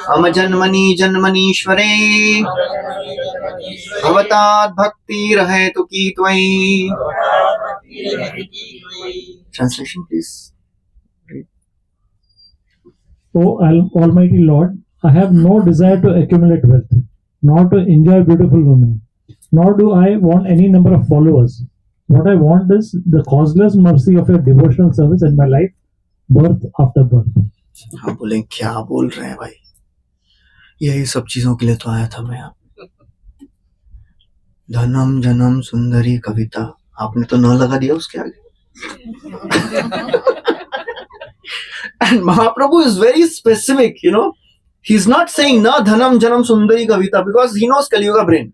amajanmani janmanishware bhavatad bhakti rahetu ki tvai. Translation, please. O Almighty Lord, I have no desire to accumulate wealth, nor to enjoy beautiful women, nor do I want any number of followers. What I want is the causeless mercy of your devotional service in my life, birth after birth. हाँ बोले क्या बोल रहे हैं भाई, यही सब चीजों के लिए तो आया था मैं यहाँ. धनम जनम सुंदरी कविता, आपने तो न लगा दिया उसके आगे. And Mahaprabhu is very specific, He's not saying na dhanam janam sundari kavita because he knows Kali Yuga brain.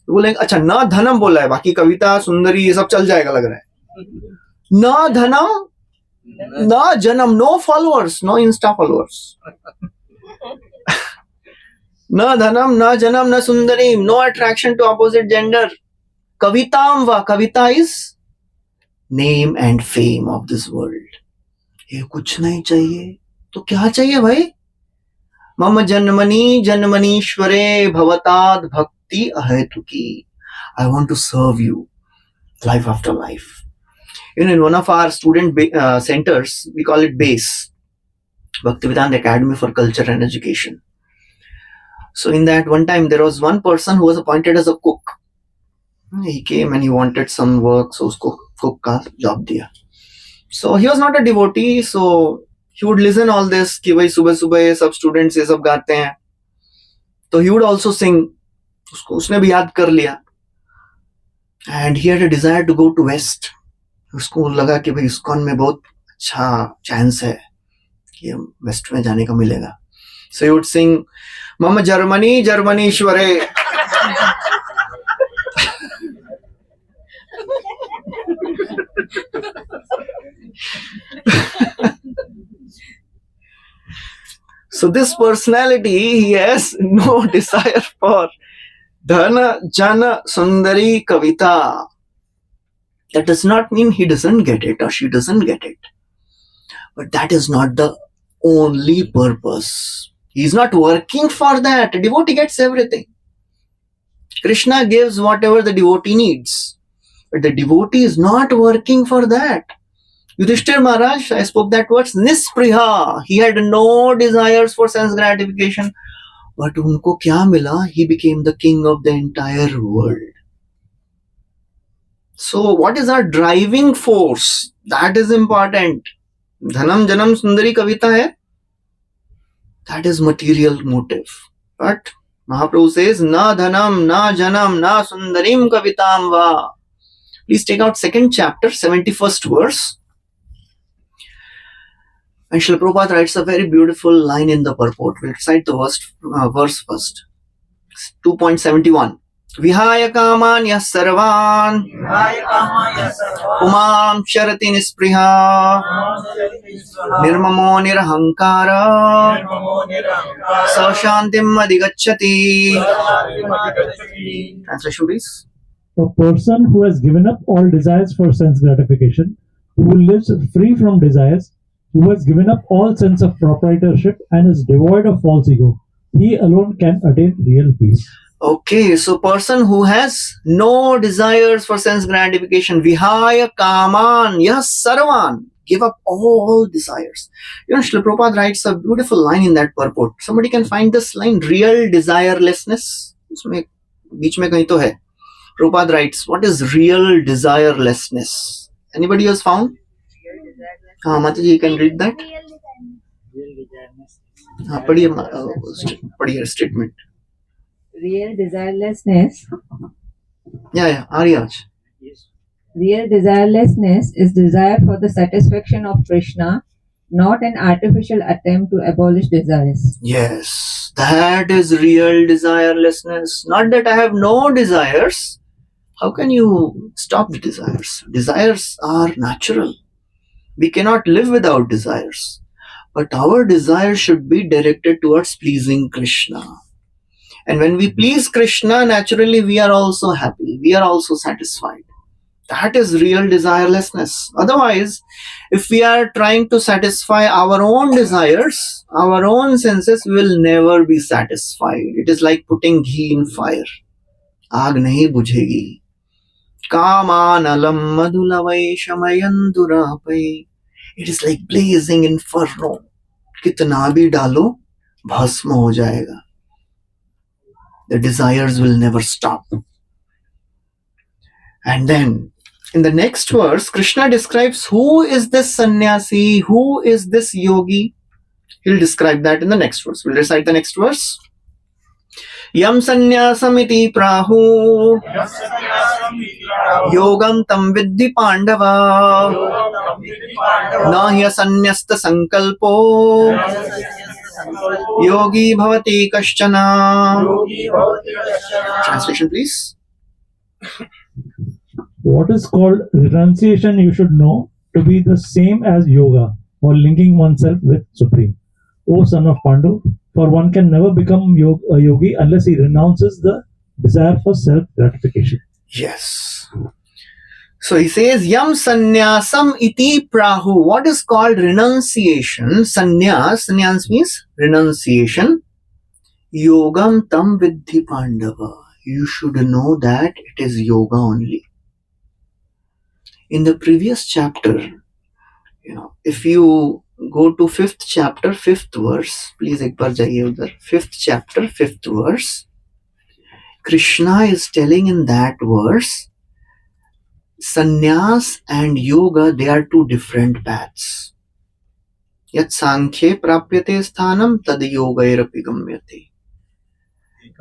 बोलेंगे अच्छा ना धनम बोला है, बाकी कविता सुंदरी ये सब चल जाएगा लग रहा है. ना धनम ना जनम, no followers, no insta followers. ना धनम ना जनम ना सुंदरी, no attraction to opposite gender. कविताम वा, कविता is name and fame of this world. ये कुछ नहीं चाहिए तो क्या चाहिए भाई? मम जन्मनि जन्मनीश्वरे भवताद भक्ति अहेतुकी. I want to serve you life after life. In one of our student centers, we call it BASE, Bhaktivedanta Academy for Culture and Education. So in that one time, there was one person who was appointed as a cook. He came and he wanted some work, so usko cook ka job diya. So he was not a devotee, so he would listen all this कि भाई सुबह सुबह ये सब students ये सब गाते हैं, तो he would also sing. उसने भी याद कर लिया. And he had a desire to go to West. उसको लगा कि भाई ISKCON में बहुत अच्छा चांस है कि वेस्ट में जाने का मिलेगा. So he would sing मम Germany जर्मनीश्वरे. So this personality, he has no desire for Dhana Jana Sundari Kavita. That does not mean he doesn't get it or she doesn't get it. But that is not the only purpose. He is not working for that. A devotee gets everything. Krishna gives whatever the devotee needs. But the devotee is not working for that. Yudhishthir Maharaj, I spoke that word, Nispriha. He had no desires for sense gratification. But unko kya mila? He became the king of the entire world. So what is our driving force? That is important. Dhanam janam sundari kavita hai. That is material motive. But Mahaprabhu says, na dhanam, na janam, na sundarim kavitam va. Please take out 2nd chapter, 71st verse. And Srila Prabhupada writes a very beautiful line in the purport. We'll recite the verse first. 2.71. Vihaya kaman yas sarvan umam sharati nispriha nirmamo nirahankara sashantim adhigacchati. Translation please. A person who has given up all desires for sense gratification, who lives free from desires, who has given up all sense of proprietorship and is devoid of false ego, he alone can attain real peace. Okay, so person who has no desires for sense gratification, vihaya kaman, yes, sarvan, give up all desires. Srila Prabhupada writes a beautiful line in that purport. Somebody can find this line, real desirelessness. उसमें बीच में कहीं तो है. Prabhupada writes, what is real desirelessness? Anybody has found? Mataji, you can read that. पढ़िए statement. Real desirelessness. Yeah, Aryaj. Real desirelessness is desire for the satisfaction of Krishna, not an artificial attempt to abolish desires. Yes, that is real desirelessness. Not that I have no desires. How can you stop the desires? Desires are natural. We cannot live without desires. But our desire should be directed towards pleasing Krishna. And when we please Krishna, naturally we are also happy. We are also satisfied. That is real desirelessness. Otherwise, if we are trying to satisfy our own desires, our own senses, we will never be satisfied. It is like putting ghee in fire. Aag nahi bujhegi. Kamanalam madhulavai shamayandurapai. It is like blazing inferno. Kitna bhi dalo, bhasma ho jayega. The desires will never stop. And then, in the next verse, Krishna describes who is this sannyasi, who is this yogi. He'll describe that in the next verse. We'll recite the next verse. Yam sannyasam prahu yogam tam viddhi pandava nahya sannyasta sankalpo yogi bhavati kaschana. Translation, please. What is called renunciation you should know to be the same as yoga or linking oneself with Supreme. O son of Pandu, for one can never become a yogi unless he renounces the desire for self-gratification. Yes. So he says, Yam sannyasam iti prahu. What is called renunciation? Sannyas means renunciation. Yogam tam viddhi pandava. You should know that it is yoga only. In the previous chapter, if you go to 5th chapter, 5th verse, please ek baar jaiye udhar. 5th chapter, 5th verse. Krishna is telling in that verse, sannyas and yoga, they are two different paths. Yat sankhye prapyate sthanam tad yogairapi gamyate.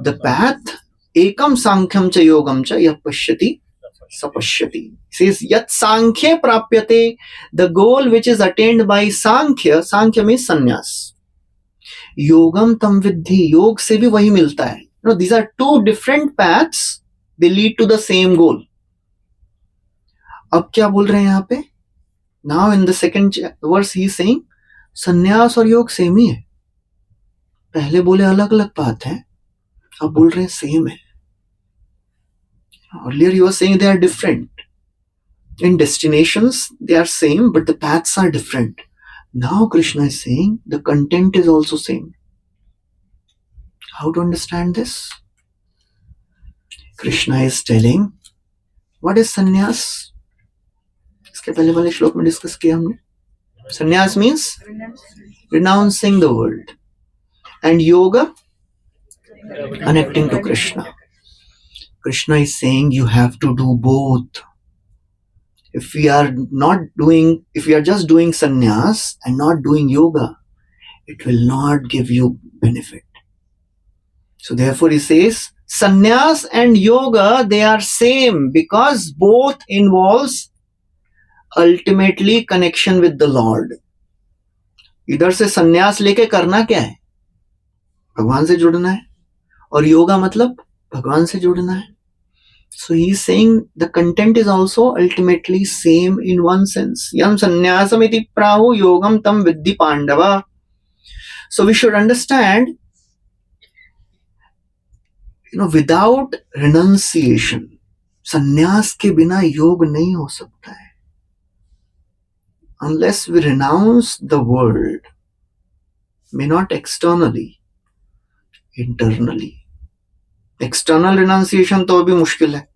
The path, ekam sankham cha yogam cha yah pashyati sapashyati. Says yat sankhye prapyate, the goal which is attained by sankhya means sannyas. Yogam tam viddhi, yog se bhi wahi milta hai. These are two different paths, they lead to the same goal. अब क्या बोल रहे हैं यहाँ पे? Now in the second verse he is saying, संन्यास और योग सेम ही है. पहले बोले अलग अलग बात है, अब बोल रहे हैं सेम है. Earlier he was saying they are different. In destinations they are same, but the paths are different. Now Krishna is saying the content is also same. How to understand this? Krishna is telling, what is sannyas? इसके पहले वाले श्लोक में discuss किया हमने. Sannyas means renouncing the world, and yoga, connecting to Krishna. Krishna is saying you have to do both. If we are just doing sannyas and not doing yoga, it will not give you benefit. So therefore he says, sannyas and yoga, they are same because both involves ultimately connection with the Lord. इधर से संन्यास लेके करना क्या है? भगवान से जुड़ना है. और योगा मतलब भगवान से जुड़ना है. So he is saying the content is also ultimately same in one sense. Yam sannyasam iti prahu yogam tam viddhi pandava. So we should understand, without renunciation, sannyas के बिना योग नहीं हो सकता है. Unless we renounce the world, may not externally, internally. External renunciation तो अभी मुश्किल है.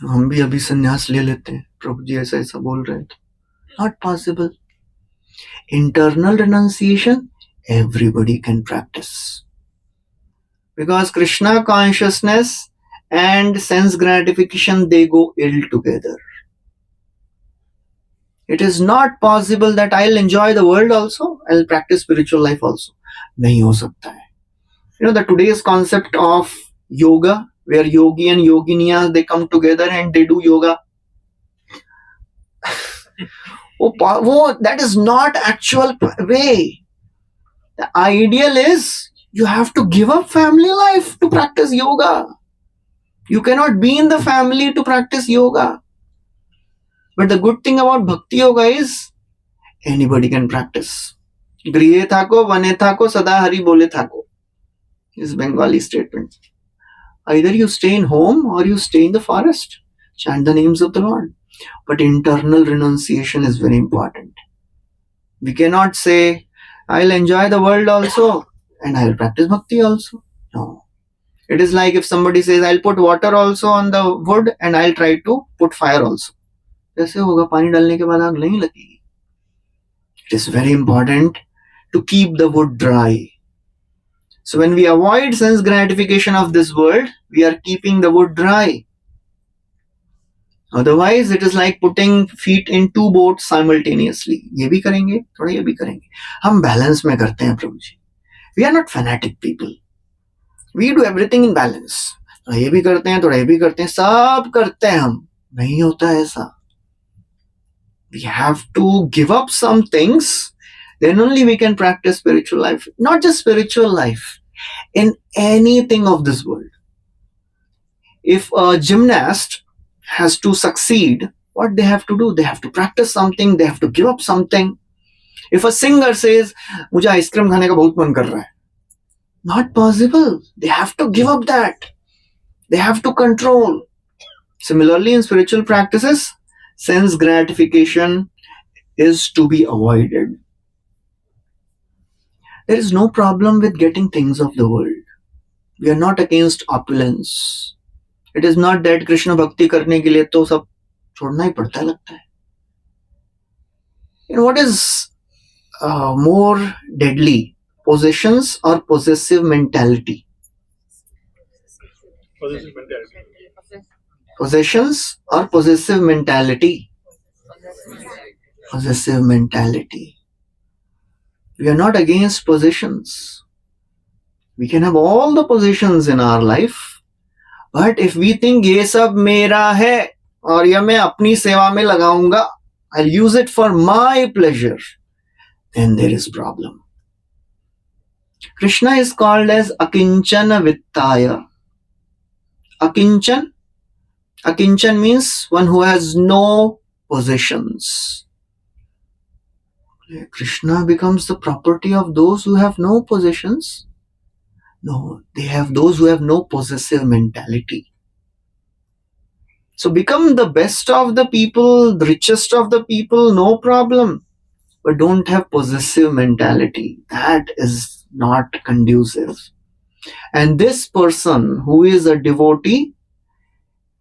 हम भी अभी संन्यास ले लेते हैं, प्रभु जी ऐसा ऐसा बोल रहे हैं. Not possible. Internal renunciation, everybody can practice. Because Krishna consciousness and sense gratification, they go ill together. It is not possible that I'll enjoy the world also, I'll practice spiritual life also. नहीं हो सकता है. You know, the today's concept of yoga, where yogi and yoginiyas, they come together and they do yoga. That is not actual way. The ideal is you have to give up family life to practice yoga. You cannot be in the family to practice yoga. But the good thing about bhakti yoga is anybody can practice. Grihe thako, vane thako, sada hari bole thako. Is Bengali statement. Either you stay in home or you stay in the forest. Chant the names of the Lord. But internal renunciation is very important. We cannot say, I'll enjoy the world also and I'll practice bhakti also. No. It is like if somebody says, I'll put water also on the wood and I'll try to put fire also. कैसे होगा? पानी डालने के बाद आग नहीं लगेगी. It is very important to keep the wood dry. So when we avoid sense gratification of this world, we are keeping the wood dry. Otherwise, it is like putting feet in two boats simultaneously. ये भी करेंगे, थोड़ा ये भी करेंगे. हम balance में करते हैं प्रभु जी. We are not fanatic people. We do everything in balance. थोड़ा ये भी करते हैं, थोड़ा ये भी करते हैं, सब करते हैं हम. नहीं होता ऐसा. We have to give up some things. Then only we can practice spiritual life. Not just spiritual life. In anything of this world. If a gymnast has to succeed, what they have to do? They have to practice something. They have to give up something. If a singer says, मुझे ice cream खाने का बहुत मन कर रहा है. Not possible. They have to give up that. They have to control. Similarly, in spiritual practices, sense gratification is to be avoided. There is no problem with getting things of the world. We are not against opulence. It is not that Krishna bhakti करने के लिए तो सब छोड़ना ही पड़ता है लगता है. And what is more deadly, possessions or possessive mentality? Possessive mentality. Possessions or possessive mentality? Possessive mentality. We are not against possessions. We can have all the possessions in our life, but if we think ये सब मेरा है और ये मैं अपनी सेवा में लगाऊंगा, I'll use it for my pleasure, then there is problem. Krishna is called as Akinchana Vittaya. Akinchan? Akinchan means one who has no possessions. Krishna becomes the property of those who have no possessions. No, they have those who have no possessive mentality. So become the best of the people, the richest of the people, no problem. But don't have possessive mentality. That is not conducive. And this person who is a devotee,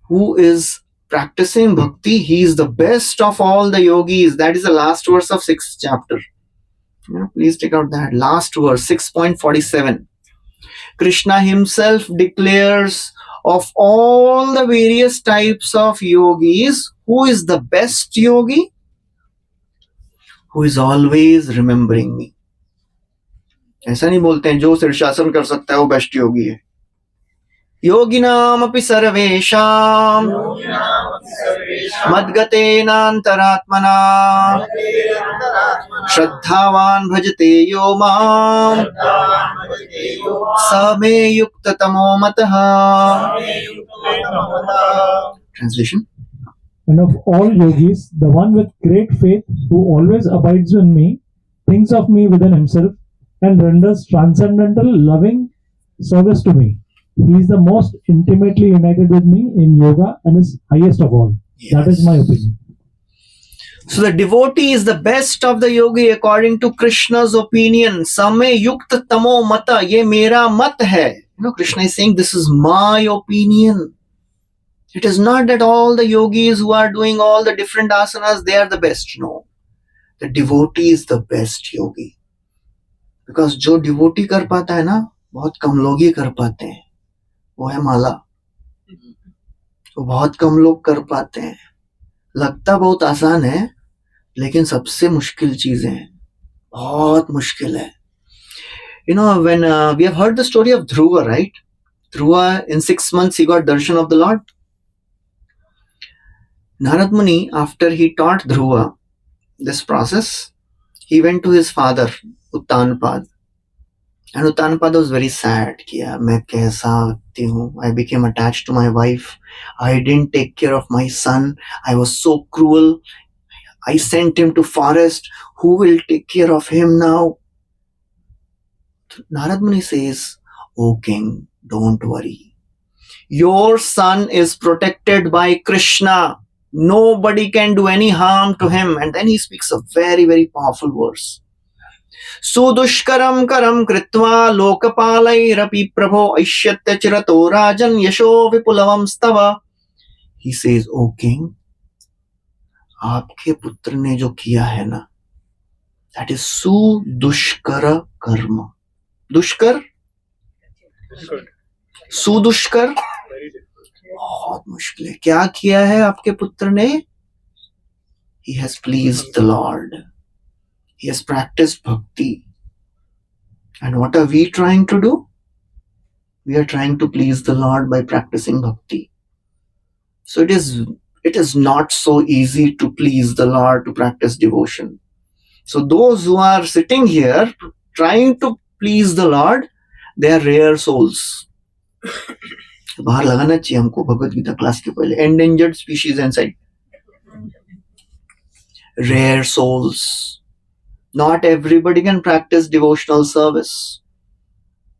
who is practicing bhakti, he is the best of all the yogis. That is the last verse of 6th chapter. Please take out that last verse, 6.47. Krishna himself declares of all the various types of yogis, who is the best yogi? Who is always remembering me. ऐसा नहीं बोलते हैं जो शीर्षासन कर सकता है वो बेस्ट योगी है. योगिनामपि सर्वेषां मद्गतेनान्तरात्मना श्रद्धावान् भजते यो माम् स मे युक्ततमो मतः. Translation. And of all yogis, the one with great faith who always abides in me, thinks of me within himself, and renders transcendental loving service to me. He is the most intimately united with me in yoga and is highest of all. Yes. That is my opinion. So the devotee is the best of the yogi according to Krishna's opinion. Same yukta tamo mata, ye mera mat hai. Krishna is saying this is my opinion. It is not that all the yogis who are doing all the different asanas, they are the best. No. The devotee is the best yogi. Because जो devotee कर पाता है ना, बहुत कम लोग ही कर पाते हैं. वो है माला. तो बहुत कम लोग कर पाते हैं. लगता बहुत आसान है, लेकिन सबसे मुश्किल चीजें हैं. बहुत मुश्किल है. You know, when we have heard the story of Dhruva, right? Dhruva, in 6 months, he got darshan of the Lord. Narad Muni, after he taught Dhruva this process, he went to his father, Uttanpad. And Uttanpad was very sad. कि यार मैं कैसा व्यक्ति हूँ. I became attached to my wife. I didn't take care of my son. I was so cruel. I sent him to forest. Who will take care of him now? Narad Muni says, O king, don't worry. Your son is protected by Krishna. Nobody can do any harm to him. And then he speaks a very, very powerful verse. Sudushkaram karam kritva lokapalairapi prabho aishyatya chirato rajan yasho vipulavam stava. He says, O king, आपके पुत्र ने जो किया है ना, that is सुदुष्कर कर्म. दुष्कर, Difficult. सुदुष्कर, Very difficult. बहुत मुश्किल है. क्या किया है आपके पुत्र ने? He has pleased the Lord. He has practiced bhakti. And what are we trying to do? We are trying to please the Lord by practicing bhakti. So it is not so easy to please the Lord, to practice devotion. So those who are sitting here trying to please the Lord, they are rare souls. बाहर लगाना चाहिए हमको Bhagavad Gita class के पहले. Endangered species inside. Rare souls. Not everybody can practice devotional service.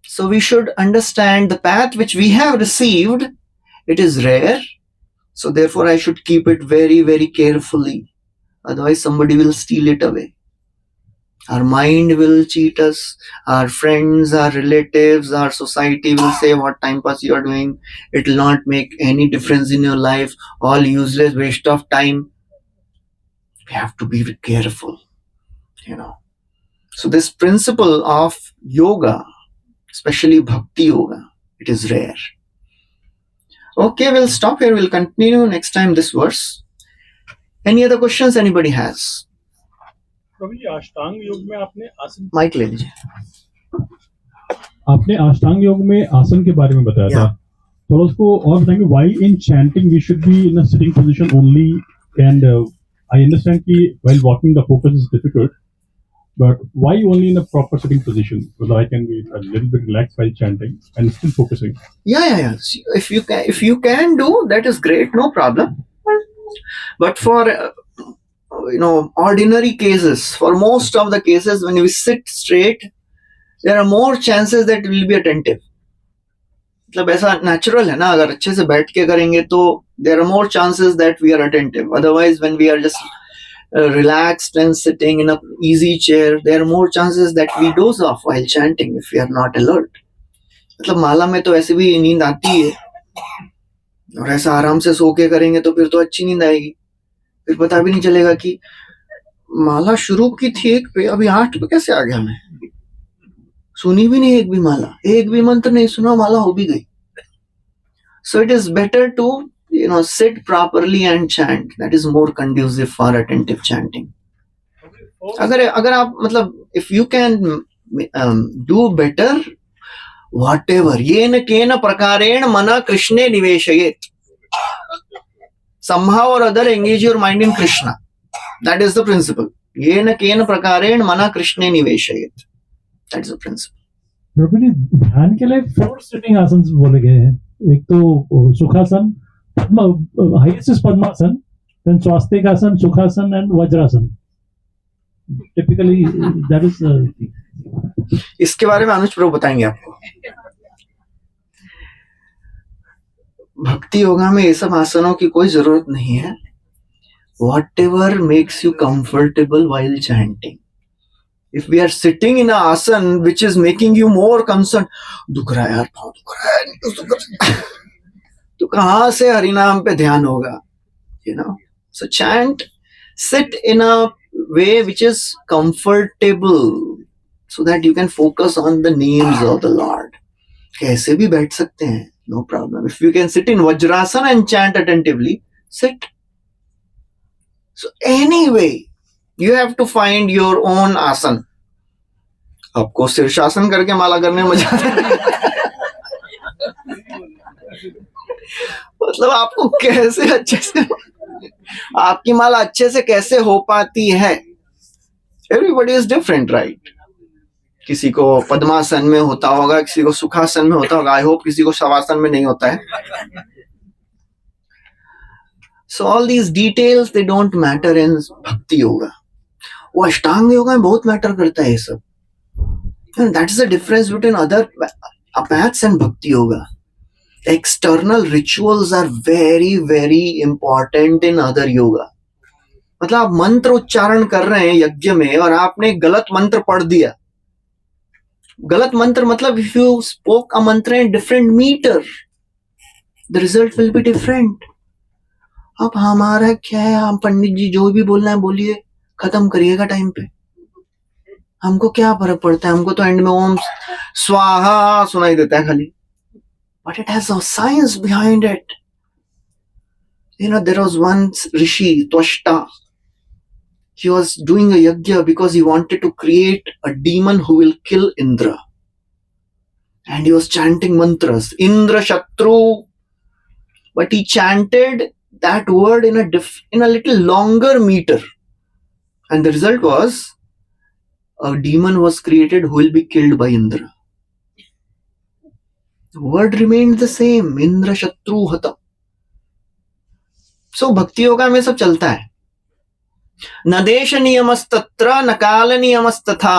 So we should understand the path which we have received. It is rare. So therefore I should keep it very, very carefully. Otherwise somebody will steal it away. Our mind will cheat us. Our friends, our relatives, our society will say what time pass you are doing. It will not make any difference in your life. All useless waste of time. We have to be careful. So this principle of yoga, especially bhakti yoga, it is rare. Okay, we'll stop here. We'll continue next time this verse. Any other questions anybody has? प्रभु जी अष्टांग योग में आपने आसन Mic ले लीजिए. आपने अष्टांग योग में आसन के बारे में बताया था. थोड़ा उसको और बताएंगे. Why in chanting we should be in a sitting position only? And I understand कि while walking the focus is difficult, but why only in a proper sitting position? Because I can be a little bit relaxed while chanting and still focusing. Yeah. See, if you can do, that is great, no problem. But for ordinary cases, for most of the cases, when we sit straight, there are more chances that we will be attentive. मतलब ऐसा natural है ना. अगर अच्छे से बैठ के करेंगे तो there are more chances that we are attentive. Otherwise, when we are just relaxed and sitting in a easy chair, there are more chances that we doze off while chanting if we are not alert. मतलब माला में तो ऐसे भी नींद आती है, और ऐसा आराम से सो के करेंगे तो फिर तो अच्छी नींद आएगी. फिर पता भी नहीं चलेगा कि माला शुरू की थी 1 पे, अभी 8 पे कैसे आ गया. मैं सुनी भी नहीं एक भी माला, एक भी मंत्र नहीं सुना, माला हो भी गई. So it is better to sit properly and chant. That is more conducive for attentive chanting. अगर आप मतलब if you can do better, whatever, येन केन प्रकारेण मना कृष्णे निवेशयेत. Somehow or other engage your mind in Krishna. That is the principle. येन केन प्रकारेण मना कृष्णे निवेशयेत. That is the principle. प्रभु जी, ध्यान के लिए 4 सिटिंग आसन बोले गए हैं. एक तो sukhasana, highest is padmasana, then swastikasana, sukhasana and vajrasana. Typically that is. इसके बारे में अनुज प्रभु बताएंगे आपको. भक्ति योगा में ये सब आसनों की कोई जरूरत नहीं है. Whatever makes you comfortable while chanting. If we are sitting in an asan which is making you more concerned, दुख रहा है यार, पाँव दुख रहा है, तो कहाँ से हरिनाम पे ध्यान होगा? So chant, sit in a way which is comfortable, so that you can focus on the names of the Lord. कैसे भी बैठ सकते हैं, No problem. If you can sit in Vajrasana and chant attentively, sit. So anyway, you have to find your own asan. आपको शीर्षासन करके माला करने में मजा आता है। मतलब आपको कैसे अच्छे से आपकी माला अच्छे से कैसे हो पाती है? Everybody is different, right? किसी को पद्मासन में होता होगा, किसी को सुखासन में होता होगा। आई होप किसी को शवासन में नहीं होता है। So all these details they don't matter in भक्ति योगा। वो अष्टांग योगा में बहुत मैटर करता है ये सब। That is the difference between other paths and bhakti yoga. External rituals are very very important in other yoga. मतलब आप मंत्र उच्चारण कर रहे हैं यज्ञ में और आपने गलत मंत्र पढ़ दिया। गलत मंत्र मतलब if you spoke a mantra in different meter, the result will be different. अब हमारा क्या है, हम पंडित जी जो भी बोलना है बोलिए, खत्म करिएगा टाइम पे। हमको क्या फर्क पड़ता है? हमको तो एंड में ओम स्वाहा सुनाई देता है खाली। But it has a science behind it. You know, there was one rishi, Twashta. He was doing a yajna because he wanted to create a demon who will kill Indra. And he was chanting mantras, Indra Shatru. But he chanted that word in a little longer meter. And the result was a demon was created who will be killed by Indra. The word remained the same, Indra Shatru Hata. So Bhakti Yoga में सब चलता है। न देश नियमस्तत्र न काल नियमस्तथा.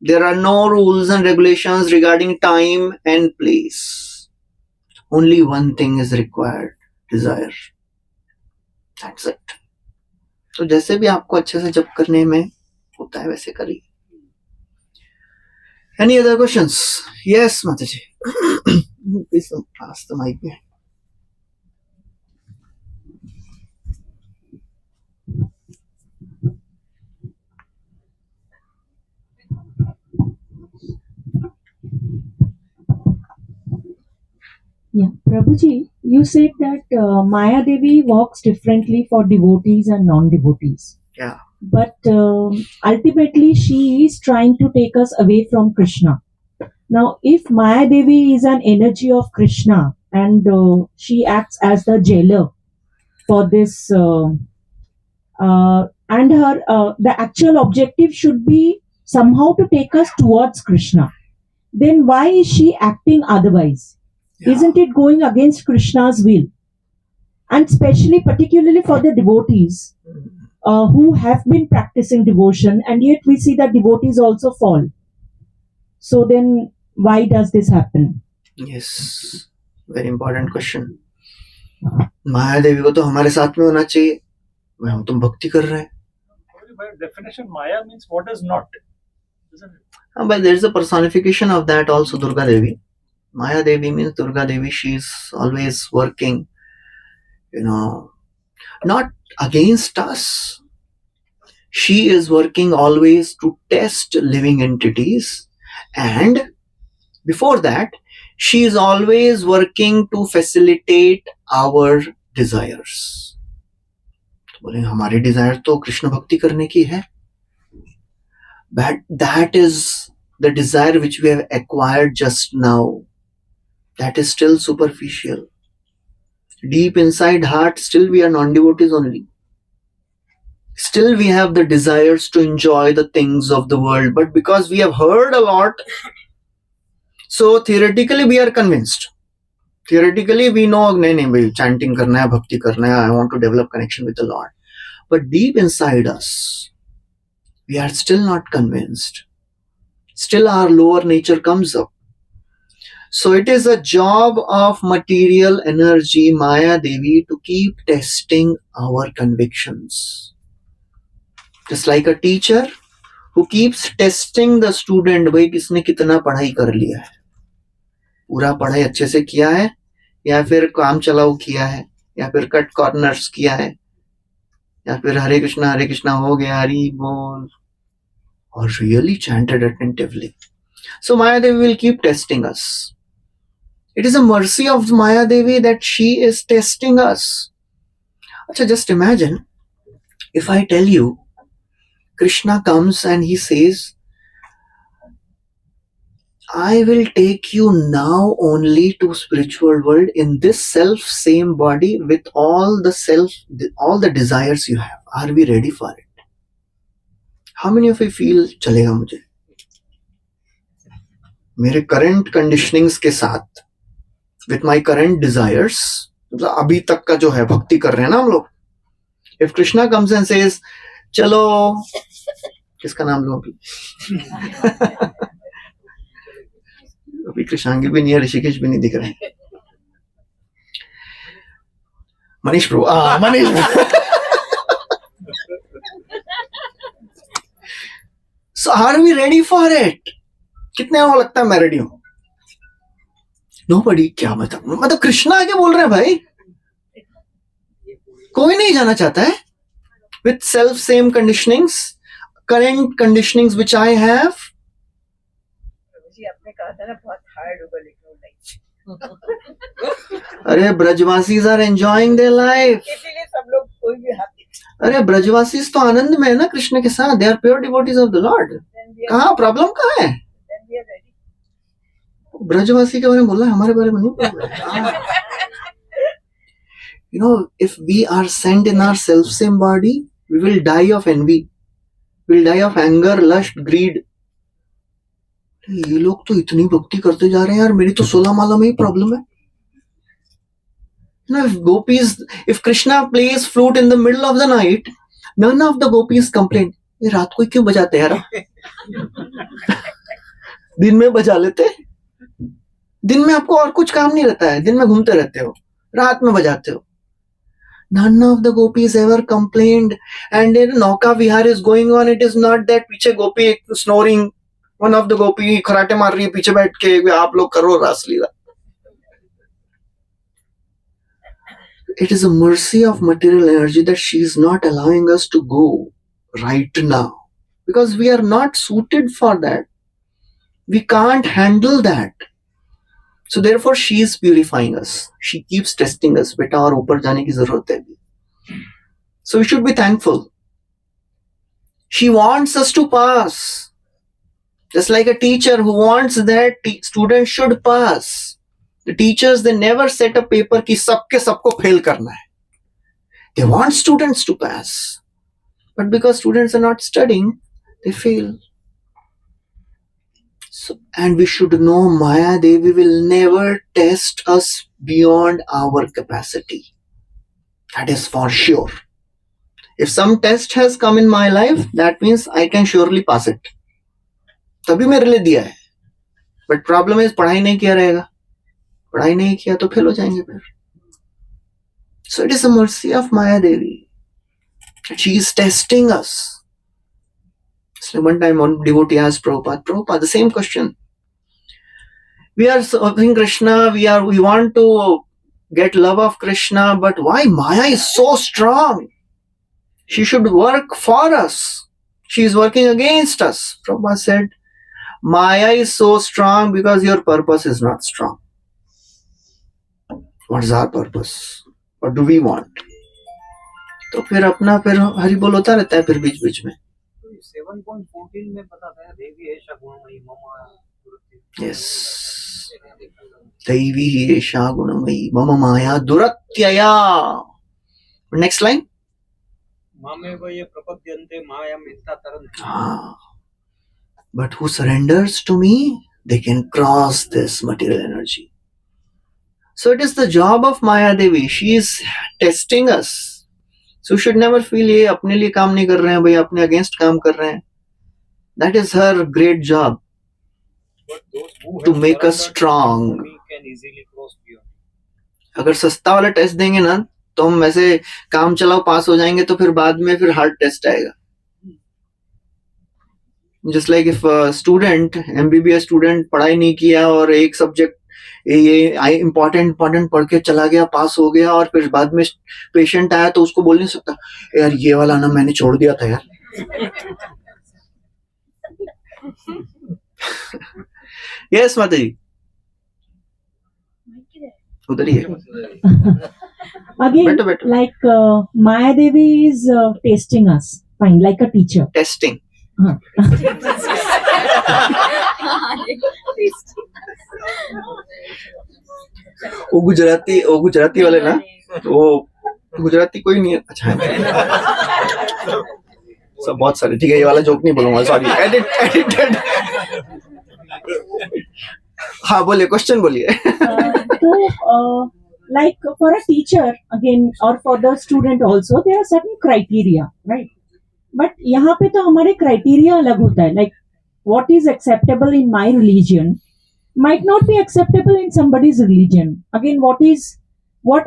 There are no rules and regulations regarding time and place. Only one thing is required, desire. That's it. तो जैसे भी आपको अच्छे से जप करने में होता है वैसे करिए। Any other questions? Yes, Mataji. Please pass the mic. Yeah, Prabhuji, you said that Maya Devi walks differently for devotees and non-devotees. Yeah. But ultimately, she is trying to take us away from Krishna. Now, if Maya Devi is an energy of Krishna and she acts as the jailer for this, and her the actual objective should be somehow to take us towards Krishna, then why is she acting otherwise? Yeah. Isn't it going against Krishna's will? And especially, particularly for the devotees who have been practicing devotion, and yet we see that devotees also fall. So then, why does this happen? Yes, very important question. माया देवी को तो हमारे साथ में होना चाहिए। हम तुम भक्ति कर रहे हैं। By definition, Maya means what is not, isn't it? But there is a personification of that also, Durga Devi. Maya Devi means Durga Devi. She is always working, not against us. She is working always to test living entities. And before that, she is always working to facilitate our desires. बोले हमारी Dzire तो कृष्ण भक्ति करने की है. But that is the desire which we have acquired just now. That is still superficial. Deep inside heart, still we are non-devotees only. Still we have the desires to enjoy the things of the world. But because we have heard a lot, so theoretically we are convinced. Theoretically we know, nahi, chanting karna hai, bhakti karna hai, I want to develop connection with the Lord. But deep inside us, we are still not convinced. Still our lower nature comes up. So it is a job of material energy, Maya Devi, to keep testing our convictions. Just like a teacher who keeps testing the student, भाई किसने कितना पढ़ाई कर लिया है, पूरा पढ़ाई अच्छे से किया है या फिर काम चलाऊ किया है या फिर कट कॉर्नर्स किया है या फिर हरे कृष्णा हो गया, हरि बोल, or really chanted attentively. So Maya Devi will keep testing us. It is a mercy of Maya Devi that she is testing us. Acha, just imagine if I tell you Krishna comes and he says, I will take you now only to spiritual world in this self same body with all the desires you have. Are we ready for it? How many of you feel चलेगा मुझे मेरे current conditionings के साथ with my current desires, मतलब अभी तक का जो है भक्ति कर रहे हैं ना हम लोग. If Krishna comes and says, चलो, किसका नाम लो अभी? अभी कृष्णांगी भी नहीं है, ऋषिकेश भी नहीं दिख रहे हैं. मनीष प्रभु, मनीष प्रभु. So are we ready for it? कितने को लगता है मैं रेडी हूं? Nobody. क्या मतलब कृष्णा आके बोल रहे हैं भाई, कोई नहीं जाना चाहता है with self same conditionings, current conditionings which I have. आपने कहा था ना बहुत हार्ड होगा लेकिन अरे ब्रजवासीज आर एंजॉयिंग देयर लाइफ. इसीलिए सब लोग कोई भी हाथ अरे ब्रजवासीज तो आनंद में है ना कृष्ण के साथ. They are pure devotees of the lord. कहाँ प्रॉब्लम कहाँ है? ब्रजवासी के बारे में बोला, हमारे बारे में नहीं बोला. You know, if we are sent in our self same body, we will die of envy. We will die of anger, lust, greed. ये लोग तो इतनी भक्ति करते जा रहे हैं यार, मेरी तो 16 माला में ही प्रॉब्लम है. Now, if Krishna plays flute in the middle of the night, none of the gopis complain. ये रात को क्यों बजाते यार? दिन में बजा लेते. दिन में आपको और कुछ काम नहीं रहता है, दिन में घूमते रहते हो, रात में बजाते हो. None of the gopis ever complained. And then Nauka Vihar is going on. It is not that पीछे गोपी snoring. One of the गोपी खराटे मार रही है पीछे बैठ के, आप लोग करो रासलीला. It is a mercy of material energy that she is not allowing us to go right now, because we are not suited for that. We can't handle that. So therefore she is purifying us. She keeps testing us. बेटा और ऊपर जाने की जरूरत है अभी. So we should be thankful. She wants us to pass. Just like a teacher who wants that students should pass. The teachers, they never set a paper कि सबके सबको fail करना है. They want students to pass. But because students are not studying, they fail. So, and we should know Maya Devi will never test us beyond our capacity. That is for sure. If some test has come in my life, that means I can surely pass it. तभी मेरे लिए दिया है. But problem is पढ़ाई नहीं किया रहेगा. पढ़ाई नहीं किया तो फेल हो जाएंगे फिर. So it is a mercy of Maya Devi. She is testing us. So one time one devotee asked Prabhupada the same question. We are serving Krishna, we want to get love of Krishna, but why Maya is so strong? She should work for us. She is working against us. Prabhupada said, Maya is so strong because your purpose is not strong. What is our purpose? What do we want? तो फिर अपना फिर हरि बोल होता रहता है फिर बीच बीच में. 7.14 में बताता है देवी ऐसा गुणमयी मम. Yes. दैवी एषा गुणमयी मम माया दुरत्यया. Next line. मामेव ये प्रपद्यन्ते मायाम इत्था तरन्ति. But who surrenders to me, they can cross this material energy. So it is the job of Maya Devi. She is testing us. So we should never feel ये अपने लिए काम नहीं कर रहे हैं भाई, अपने against काम कर रहे हैं. That is her great job. To make us strong. Can easily cross beyond. अगर सस्ता वाला टेस्ट देंगे ना तो हम वैसे काम चलाओ पास हो जाएंगे, तो फिर बाद में फिर हार्ड टेस्ट आएगा. Just like if a student, MBBS student पढ़ाई नहीं किया और एक सब्जेक्ट ये इम्पोर्टेंट पढ़ के चला गया, पास हो गया, और फिर बाद में पेशेंट आया तो उसको बोल नहीं सकता यार ये वाला ना मैंने छोड़ दिया था यार. Yes, Mataji. उधर ही है. Again, Better, better. like Maya Devi is tasting us, fine, like a teacher. Testing. वो गुजराती वाले ना, वो गुजराती कोई नहीं है. अच्छा है. सब बहुत सारे. ठीक है, ये वाला जोक नहीं बोलूंगा, सॉरी. एडिटेड. हाँ बोलिए, क्वेश्चन बोलिए. So, like for a teacher, again, or for the student also, there are certain criteria, right? But यहाँ पे तो हमारे criteria अलग होता है. Like what is acceptable in my religion might not be acceptable in somebody's religion. Again, what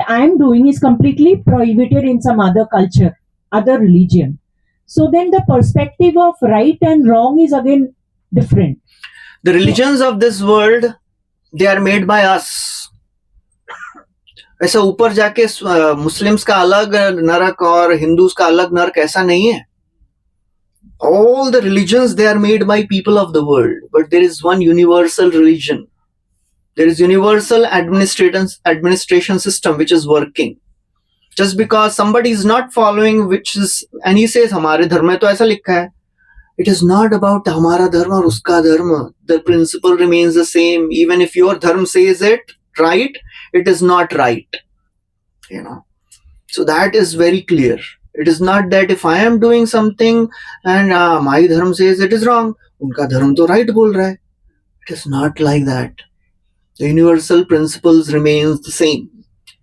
I am doing is completely prohibited in some other culture, other religion. So then the perspective of right and wrong is again different. The religions of this world, they are made by us. ऐसा ऊपर जाके Muslims का अलग नरक और Hindus का अलग नरक ऐसा नहीं है. All the religions, they are made by people of the world, but there is one universal religion. There is universal administration system which is working. Just because somebody is not following, and he says हमारे धर्म में तो ऐसा लिखा है. It is not about हमारा धर्म और उसका धर्म. The principle remains the same. Even if your dharma says it right, it is not right. So that is very clear. It is not that if I am doing something and my dharma says it is wrong, उनका धर्म तो right बोल रहा है. It is not like that. The universal principles remains the same.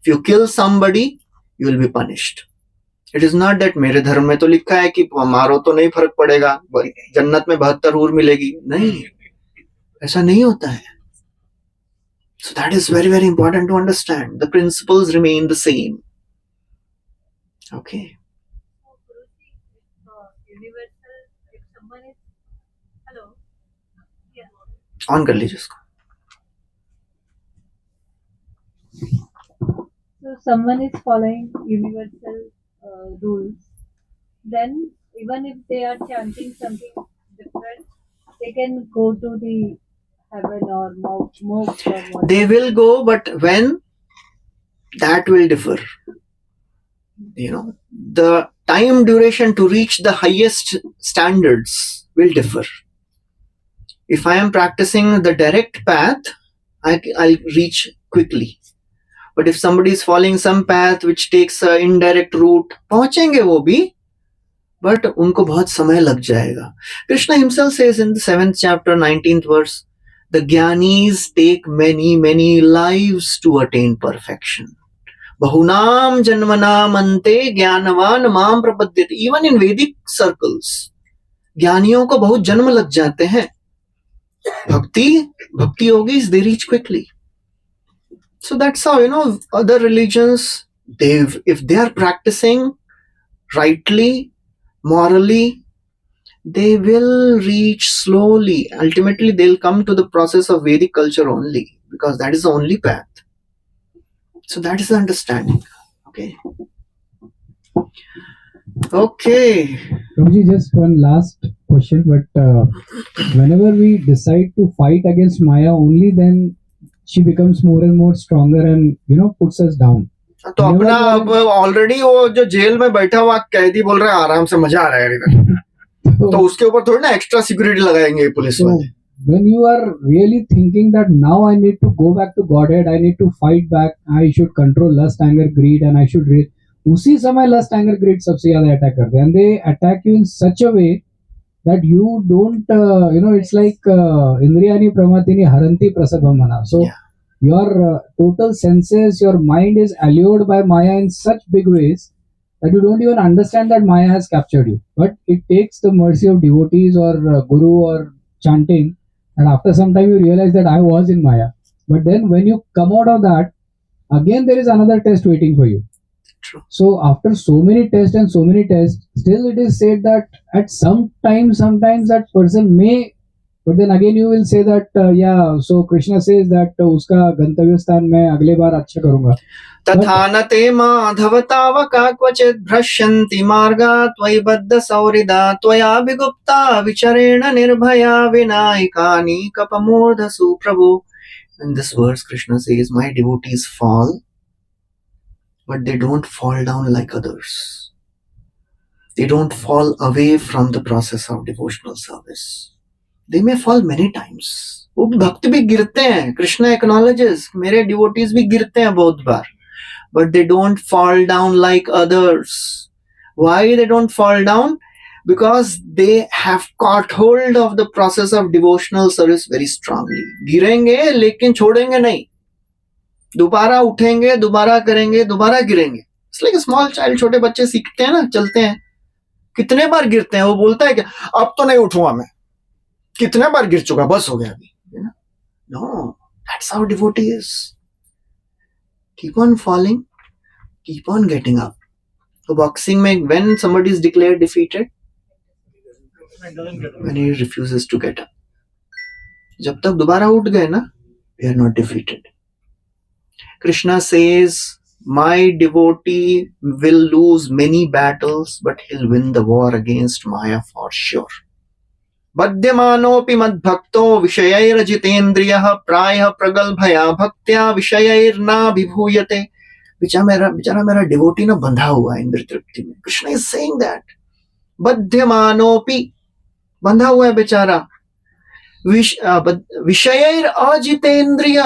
If you kill somebody, you will be punished. It is not that मेरे धर्म में तो लिखा है कि मारो तो नहीं फर्क पड़ेगा, जन्नत में 72 हूर मिलेगी. नहीं, ऐसा नहीं होता है. So that is very, very important to understand. The principles remain the same. Okay. Universal, if someone is, hello, yeah, On कर लीजिए इसको. So someone is following universal rules, then even if they are chanting something different, they can go to the heaven or moksha or whatever. They will go, but when, that will differ. The time duration to reach the highest standards will differ. If I am practicing the direct path, I'll reach quickly. But if somebody is following some path which takes an indirect route, पहुंचेंगे वो भी, but उनको बहुत समय लग जाएगा. Krishna himself says in the 7th chapter, 19th verse, the Gyanis take many, many lives to attain perfection. Bahunam janmanam ante ज्ञानवान माम प्रपद्यते. Even in Vedic circles, ज्ञानियों को बहुत जन्म लग जाते हैं. Bhakti yogis, they reach quickly. So that's how, other religions, if they are practicing rightly, morally, they will reach slowly. Ultimately, they'll come to the process of Vedic culture only, because that is the only path. So that is the understanding. Okay. Prabhuji, just one last question, but whenever we decide to fight against Maya, only then she becomes more and more stronger and puts us down. तो अपना अब already वो जो jail में बैठा हुआ कैदी बोल रहा है आराम से मजा आ रहा है इधर, तो उसके ऊपर थोड़ी ना एक्स्ट्रा सिक्योरिटी लगाएंगे पुलिस वाले. When you are really thinking that now I need to go back to Godhead, I need to fight back, I should control lust, anger, greed, and I should उसी समय lust, anger, greed सबसे ज्यादा attack करते हैं, and they attack you in such a way that you don't, it's like Indriyani Pramatini Haranti Prasabhamana. So your total senses, your mind is allured by Maya in such big ways that you don't even understand that Maya has captured you. But it takes the mercy of devotees or Guru or chanting, and after some time you realize that I was in Maya. But then when you come out of that, again there is another test waiting for you. True. So after so many tests, still it is said that at sometimes that person may, but then again you will say that so Krishna says that uska gantavya sthan मैं अगले बार अच्छा करूँगा. तथा न ते माधवतावका क्वचित् भ्रश्यन्ति मार्गा त्वयि बद्ध सौहृदा त्वया विगुप्ता विचरेण निर्भया विनायकानि कपमूर्धसु प्रभु. In this verse, Krishna says, my devotees fall, but they don't fall down like others. They don't fall away from the process of devotional service. They may fall many times. वो भक्त भी गिरते हैं. Krishna acknowledges, मेरे devotees भी गिरते हैं बहुत बार. But they don't fall down like others. Why they don't fall down? Because they have caught hold of the process of devotional service very strongly. गिरेंगे लेकिन छोड़ेंगे नहीं. दोबारा उठेंगे, दोबारा करेंगे, दोबारा गिरेंगे. It's like a small child. छोटे बच्चे सीखते हैं ना, चलते हैं. कितने बार गिरते हैं? वो बोलता है कि अब तो नहीं उठूंगा मैं. कितने बार गिर चुका, बस हो गया अभी. No, that's how devotee is. Keep on falling, keep on getting up. So boxing में when somebody is declared defeated, It doesn't get when he refuses to get up. जब तक दोबारा उठ गए ना, we are not defeated. Krishna says, my devotee will lose many battles, but he'll win the war against Maya for sure. बध्यमानोऽपि मद्भक्तो विषयैरजितेन्द्रियः प्रायः प्रगल्भया भक्त्या विषयैर्नाभिभूयते. बेचारा मेरा डिवोटी ना बंधा हुआ है इंद्र तृप्ति में. Krishna is saying that. बध्यमानोऽपि, बंधा हुआ है बेचारा. विषयैर अजितेन्द्रिय,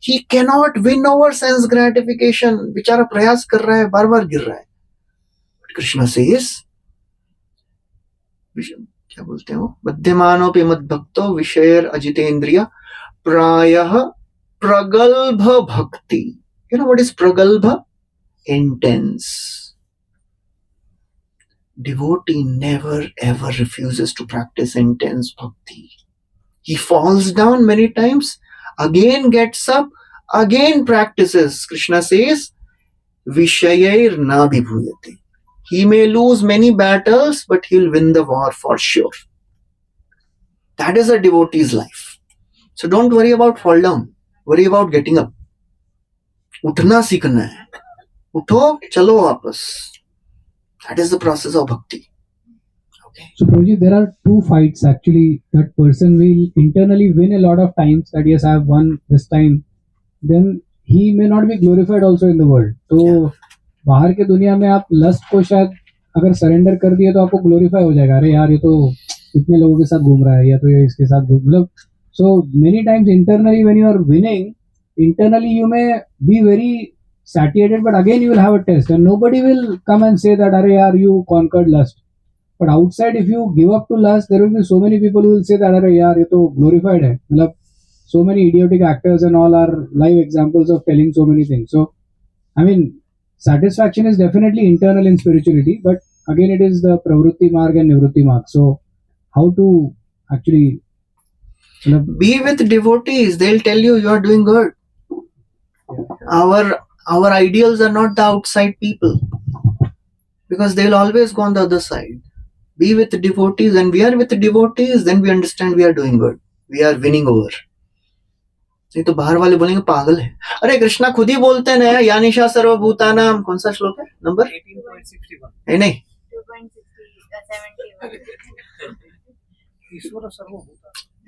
he cannot win over sense gratification. बेचारा प्रयास कर रहा है, बार बार गिर रहा है. कृष्ण सेज, क्या बोलते हैं वो, बध्यमानोपि मद्भक्तो विषयैर अजितेन्द्रिय प्रायः प्रगल्भ भक्ति. You know what is pragalbha? Intense. Devotee never ever refuses to practice intense bhakti. He falls down many times, again gets up, again practices. Krishna says, Vishayair na vibhuyate. He may lose many battles, but he'll win the war for sure. That is a devotee's life. So don't worry about fall down. Worry about getting up. उठना सीखना है. उठो, चलो वापस. That is the process of bhakti. Okay. So, Prabhuji, there are two fights actually. That person will internally win a lot of times that yes, I have won this time. Then he may not be glorified also in the world. So, बाहर के दुनिया में आप lust को शायद अगर surrender कर दिए तो आपको ग्लोरीफाई हो जाएगा. अरे यार, ये तो इतने लोगों के साथ घूम रहा है, या तो ये इसके साथ घूम, मतलब. So many times internally when you are winning, internally you may be very satiated, but again you will have a test and nobody will come and say that, "Arey yaar, you conquered lust." But outside, if you give up to lust, there will be so many people who will say that, "Arey yaar, ye to glorified hai." Matlab, so many idiotic actors and all are live examples of telling so many things. So, I mean, satisfaction is definitely internal in spirituality, but again it is the pravrutti marg and nivrutti marg. So, how to actually be with devotees. They'll tell you you are doing good. Our ideals are not the outside people, because they'll always go on the other side. Be with devotees, and we are with devotees, then we understand we are doing good. We are winning over. नहीं तो बाहर वाले बोलेंगे पागल है. अरे कृष्णा खुद ही बोलते हैं ना, यानिशा सर्वभूतानाम. कौन सा श्लोक है? नंबर 18.61. नहीं 2.71.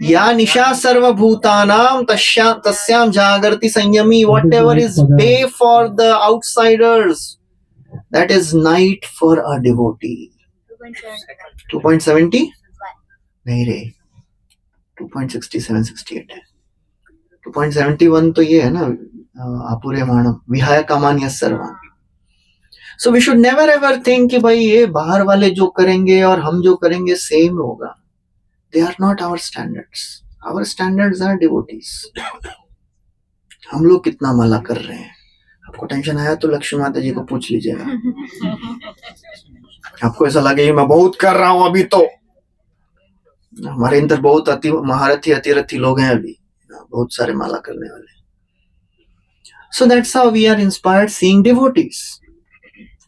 या निशा सर्वभूतानाम तस्याम जागर्ति संयमी. Whatever is day for the outsiders, that is night for a devotee. 2.70 नहीं रे, 2.67 68 है. 2.71 तो ये है ना, आपुरे मानव विहाय कामान्य सर्वान. So we should never ever think कि भाई ये बाहर वाले जो करेंगे और हम जो करेंगे सेम होगा. They are not our standards. Our standards are devotees. हम लोग कितना माला कर रहे हैं. आपको टेंशन आया तो लक्ष्मी माता जी को पूछ लीजिएगा. आपको ऐसा लगे मैं बहुत कर रहा हूं अभी, तो हमारे अंदर बहुत महारथी अतिरथी लोग हैं अभी, बहुत सारे माला करने वाले. So that's how we are inspired seeing devotees.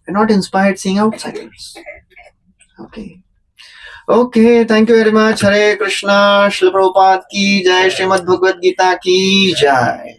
We're not inspired seeing outsiders. Okay, thank you very much. Hare Krishna. Srila Prabhupada ki jai. Srimad Bhagavad Gita ki jai.